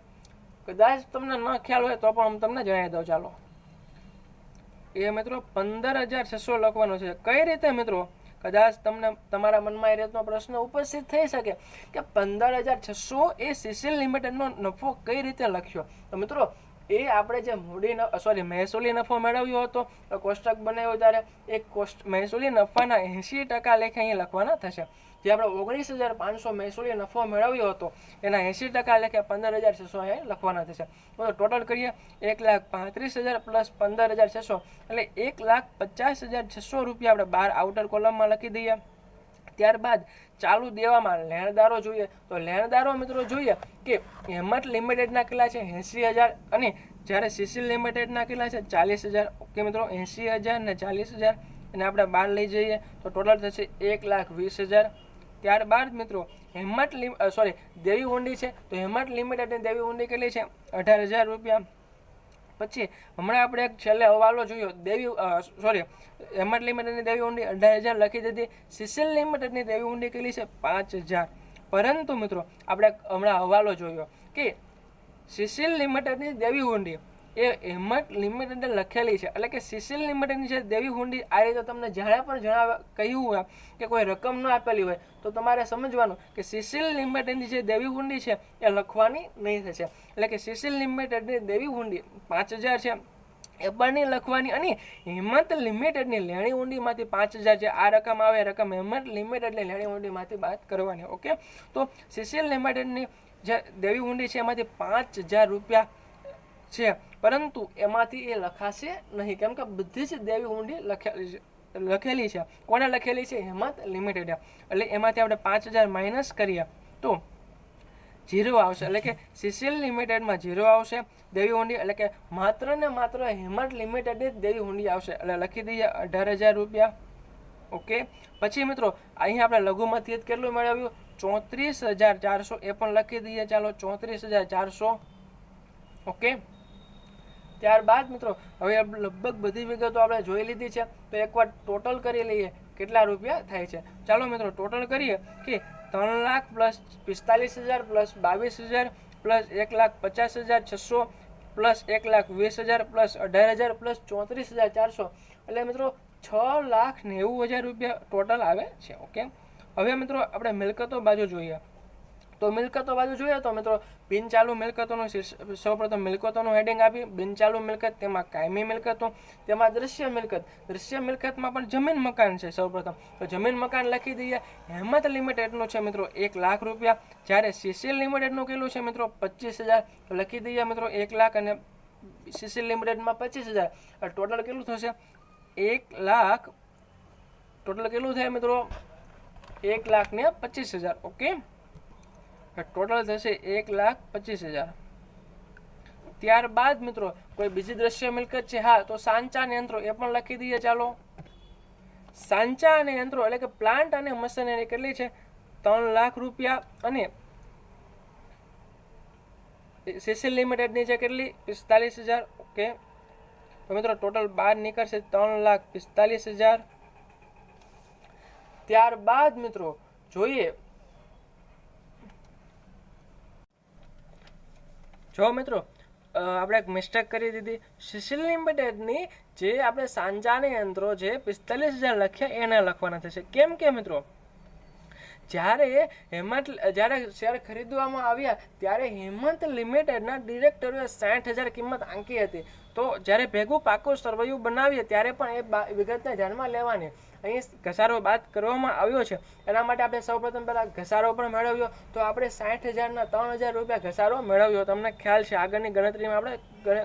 કદાચ તમને ન ખ્યાલ હોય તો પણ હું તમને જણાવી દઉં. ચાલો, એ મિત્રો 15,600 લખવાનો છે. કઈ રીતે મિત્રો? કદાચ તમને તમારા મનમાં એ રીતનો પ્રશ્ન ઉપસ્થિત થઈ શકે કે 15,600 એ સીસીલ લિમિટેડનો નફો કઈ રીતે લખ્યો? તો મિત્રો એ આપણે જે મહેસૂલી નફો મેળવ્યો હતો, કોષ્ટક બનાવ્યો ત્યારે એ મહેસૂલી નફાના 80% લેખે અહીં લખવાના થશે. જે આપણે 19,500 મહેસૂલી નફો મેળવ્યો હતો એના 80% લેખે 15,600 અહીં લખવાના થશે. તો ટોટલ કરીએ 1,35,000 પ્લસ 15,600 એટલે 1,50,600 રૂપિયા આપણે બહાર આઉટર કોલમમાં લખી દઈએ. ત્યારબાદ ચાલુ દેવામાં લેણદારો જોઈએ. તો લેણદારો મિત્રો જોઈએ કે હેમત લિમિટેડના કેટલા છે? 80,000 અને જ્યારે સીસીલ લિમિટેડના કેટલા છે? 40,000. ઓકે મિત્રો, 80,000 ને 40,000 અને આપણે બહાર લઈ જઈએ તો ટોટલ થશે 1,20,000. ત્યારબાદ મિત્રો દેવી હુંડી છે, તો હેમત લિમિટેડની દેવી હુંડી કેટલી છે? 18,000 રૂપિયા. પછી હમણાં આપણે એક છેલ્લે હવાલો જોયો, હેમત લિમિટેડની દેવી હુંડી 18,000 લખી દીધી. સીસીએલ લિમિટેડની દેવી હુંડી કેટલી છે? 5,000. પરંતુ મિત્રો આપણે હમણાં હવાલો જોયો કે સીસીએલ લિમિટેડની દેવી હુંડી એ હેમત લિમિટેડે લખેલી છે, એટલે કે સીસીએલ લિમિટેડની છે દેવી હુંડી. આ રીતે તમને જ્યારે પણ કહ્યું હોય કે કોઈ રકમ ન આપેલી હોય તો તમારે સમજવાનું કે સીસીએલ લિમિટેડની જે દેવી હુંડી છે એ લખવાની નહીં થશે. એટલે કે સીસીએલ લિમિટેડની દેવી હુંડી 5,000 છે એ પણ નહીં લખવાની, અને હેમત લિમિટેડની લેણી હુંડીમાંથી 5,000 છે આ રકમ આવે, રકમ હેમત લિમિટેડની લેણી હુંડીમાંથી બાદ કરવાની. ઓકે, તો સીસીએલ લિમિટેડની જે દેવી હુંડી છે એમાંથી 5,000 રૂપિયા છે, પરંતુ એમાંથી એ લખાશે નહીં, કેમ કે બધી જ દેવી હુંડી લખેલી છે. કોને લખેલી છે? હેમત લિમિટેડ. એટલે એમાંથી આપણે 5,000 માઇનસ કરીએ તો 0 આવશે, એટલે કે સીસીએલ લિમિટેડમાં 0 આવશે દેવી હુંડી, એટલે કે માત્ર ને માત્ર હેમત લિમિટેડની દેવી હુંડી આવશે. એટલે લખી દઈએ 18,000 રૂપિયા. ઓકે, પછી મિત્રો અહીંયા આપણે લઘુમતીત કેટલું મેળવ્યું? 34,400. એ પણ લખી દઈએ, ચાલો 34,400. ઓકે, ત્યારબાદ મિત્રો હવે લગભગ બધી વિગતો આપણે જોઈ લીધી છે, તો એકવાર ટોટલ કરી લઈએ કેટલા રૂપિયા થાય છે. ચાલો મિત્રો ટોટલ કરીએ કે 3 lakh plus 45,000 plus 22,000 plus 1,50,600 plus 1,20,000 plus 18,000 plus 34,400, એટલે મિત્રો 6,90,000 રૂપિયા ટોટલ આવે છે. ઓકે, હવે મિત્રો આપણે મિલકતો બાજુ જોઈએ, તો મિલકતો બાજુ જોઈએ તો મિત્રો બિનચાલુ મિલકતોનો સૌપ્રથમ મિલકતોનું હેડિંગ આપી. બિનચાલુ મિલકત, તેમાં કાયમી મિલકતો, તેમાં દ્રશ્ય મિલકત. દ્રશ્ય મિલકતમાં પણ જમીન મકાન છે સૌપ્રથમ, તો જમીન મકાન લખી દઈએ. હેમત લિમિટેડનું છે મિત્રો 1 લાખ રૂપિયા, જ્યારે સીસીએલ લિમિટેડનું કેટલું છે મિત્રો? 25,000. લખી દઈએ મિત્રો 1 લાખ અને સીસીએલ લિમિટેડમાં 25,000. ટોટલ કેટલું થશે? 1 લાખ. ટોટલ કેટલું થાય મિત્રો? 1,25,000. ઓકે, ટોટલ થશે 1,25,000. ત્યારબાદ મિત્રો કોઈ બીજી દ્રશ્ય મિલકત છે? હા, તો સાંચા અને યંત્રો એ પણ લખી દઈએ. ચાલો, સાંચા અને યંત્રો એટલે કે પ્લાન્ટ અને મશીનરી કેટલી છે? 3 લાખ રૂપિયા, અને સીસીએલ લિમિટેડની છે કેટલી? 45,000. ઓકે, તો મિત્રો ટોટલ બહાર નીકળશે 3,45,000. ત્યારબાદ મિત્રો જોઈએ, જો મિત્રો આપણે એક મિસ્ટેક કરી દીધી. સીસીએલ લિમિટેડની જે આપણે સાંચાને યંત્રો જે 45,000 લખ્યા એને લખવાના થશે. કેમ કે મિત્રો જ્યારે શેર ખરીદવામાં આવ્યા ત્યારે હેમત લિમિટેડના ડિરેક્ટરોએ 60,000 કિંમત આંકી હતી. તો જ્યારે ભેગું પાકું સરવૈયું બનાવીએ ત્યારે પણ એ વિગતને ધ્યાનમાં લેવાની. અહીં ઘસારો બાદ કરવામાં આવ્યો છે, એના માટે આપણે સૌપ્રથમ પહેલાં ઘસારો પણ મેળવ્યો, તો આપણે 60,000ના 3,000 રૂપિયા ઘસારો મેળવ્યો. તમને ખ્યાલ છે, આગળની ગણતરીમાં આપણે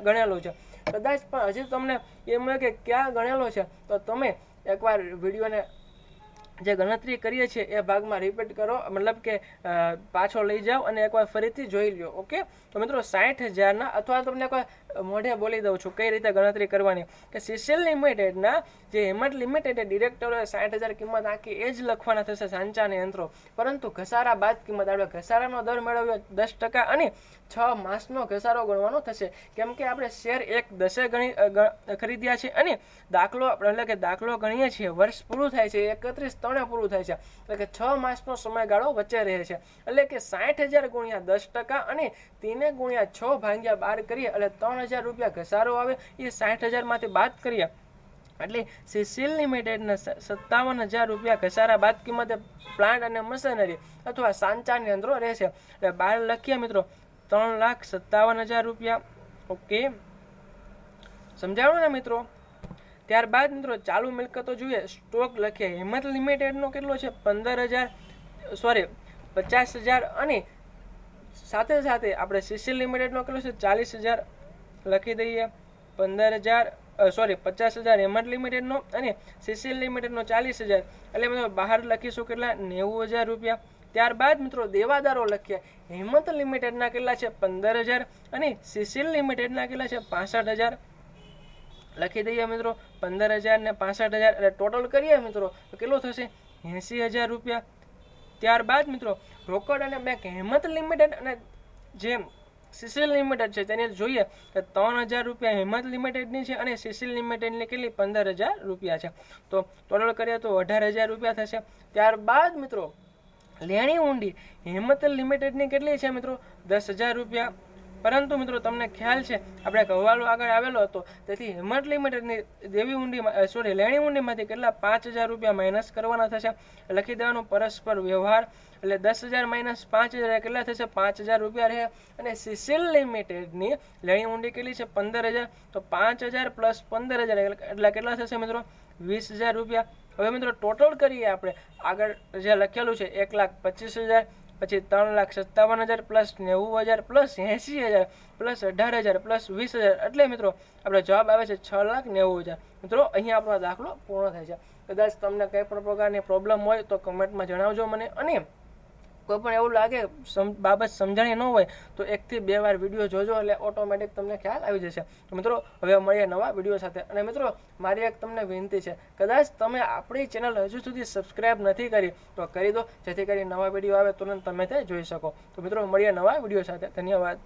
ગણેલું છે. કદાચ પણ હજી તમને એમ હોય કે ક્યાં ગણેલો છે, તો તમે એકવાર વિડીયોને જે ગણતરી કરીએ છીએ એ ભાગમાં રિપીટ કરો, મતલબ કે પાછો લઈ જાઓ અને એકવાર ફરીથી જોઈ લો. ઓકે, તો મિત્રો 60,000ના, અથવા તમને કોઈ મોઢે બોલી દઉં છું કઈ રીતે ગણતરી કરવાની, કે સીસીએલ લિમિટેડના જે હેમત લિમિટેડ ડિરેક્ટરોએ 60,000 કિંમત આંકી એ જ લખવાના થશે સાંચા અને યંત્રો. પરંતુ ઘસારા બાદ કિંમત આપણે ઘસારાનો દર મેળવ્યો 10% અને 6 માસનો ઘસારો ગણવાનો થશે, કેમ કે આપણે શેર 1/10 ખરીદ્યા છે અને દાખલો ગણીએ છીએ, વર્ષ પૂરું થાય છે 31/3 પૂરું થાય છે, એટલે કે 6 માસનો સમયગાળો વચ્ચે રહે છે. એટલે કે 60,000 ગુણ્યા 10% અને 3 ગુણ્યા 6 ભાગ્યા 12 કરીએ એટલે 3,000 રૂપિયા ઘસારો આવે. એ 60,000માંથી બાદ કરીએ એટલે સીસીએલ લિમિટેડના 57,000 રૂપિયા ઘસારા બાદ કિંમતે પ્લાન્ટ અને મશીનરી અથવા સાંચા યંત્રો રહેશે. એટલે 12 લખીએ મિત્રો 3,57,000 રૂપિયા. ઓકે, સમજાણું ને મિત્રો? ત્યારબાદ મિત્રો ચાલુ મિલકતો જોઈએ, સ્ટોક લખીએ. હેમત લિમિટેડનો કેટલો છે? 50,000 અને સાથે સાથે આપણે સીસીએલ લિમિટેડનો કેટલો છે? 40,000 લખી દઈએ. 50,000 હેમત લિમિટેડનો અને સીસીએલ લિમિટેડનો 40,000, એટલે મિત્રો બહાર લખીશું કેટલા? 90,000 રૂપિયા. ત્યારબાદ મિત્રો દેવાદારો લખીએ. હેમત લિમિટેડના કેટલા છે? 15,000 અને સીસીએલ લિમિટેડના કેટલા છે? 65,000 લખી દઈએ મિત્રો. 15,000 ને 65,000 એટલે ટોટલ કરીએ મિત્રો તો કેટલું થશે? 80,000 રૂપિયા. ત્યારબાદ મિત્રો રોકડ અને બેંક હેમંત લિમિટેડ અને જે સીસીએલ લિમિટેડ છે તેની જોઈએ કે 3000 રૂપિયા હેમંત લિમિટેડની છે અને સીસીએલ લિમિટેડની કેટલી 15000 રૂપિયા છે. તો ટોટલ કરીએ તો 18000 રૂપિયા થશે. ત્યારબાદ મિત્રો લેણી ઊંડી હેમંત લિમિટેડની કેટલી છે મિત્રો 10000 રૂપિયા. પરંતુ મિત્રો તમને ખ્યાલ છે આપણે કવાલો આગળ આવેલો હતો, તેથી હેમંત લિમિટેડની લેણી ઊંડીમાંથી કેટલા 5000 રૂપિયા માઇનસ કરવાના થશે. લખી દેવાનું પરસ્પર વ્યવહાર, એટલે 10000 માઇનસ 5000 કેટલા થશે 5000 રૂપિયા રહે. અને સીસીએલ લિમિટેડની લેણી ઊંડી કેટલી છે 15000, તો 5000 પ્લસ 15000 એટલે કેટલા થશે મિત્રો 20000 રૂપિયા. હવે મિત્રો ટોટલ કરીએ આપણે આગળ જે લખેલું છે 1,25,000, પછી 3,57,000 પ્લસ 90,000 પ્લસ 80,000 પ્લસ 18,000 પ્લસ 20,000, એટલે મિત્રો આપણો જવાબ આવે છે 6,90,000. મિત્રો અહીંયા આપણો દાખલો પૂર્ણ થાય છે. કદાચ તમને કંઈ પણ પ્રકારની પ્રોબ્લેમ હોય તો કમેન્ટમાં જણાવજો મને, અને કોઈ પણ એવું લાગે બાબત સમજાણી ન હોય તો 1 થી 2 વાર વિડીયો જોજો, એટલે ઓટોમેટિક તમને ખ્યાલ આવી જશે. તો મિત્રો હવે મળીએ નવા વિડીયો સાથે. અને મિત્રો મારી એક તમને વિનંતી છે, કદાચ તમે આપણી ચેનલ હજુ સુધી સબસ્ક્રાઈબ નથી કરી તો કરી દો, જેથી કરી નવા વિડીયો આવે તુરંત તમે તે જોઈ શકો. તો મિત્રો મળીએ નવા વિડીયો સાથે. ધન્યવાદ.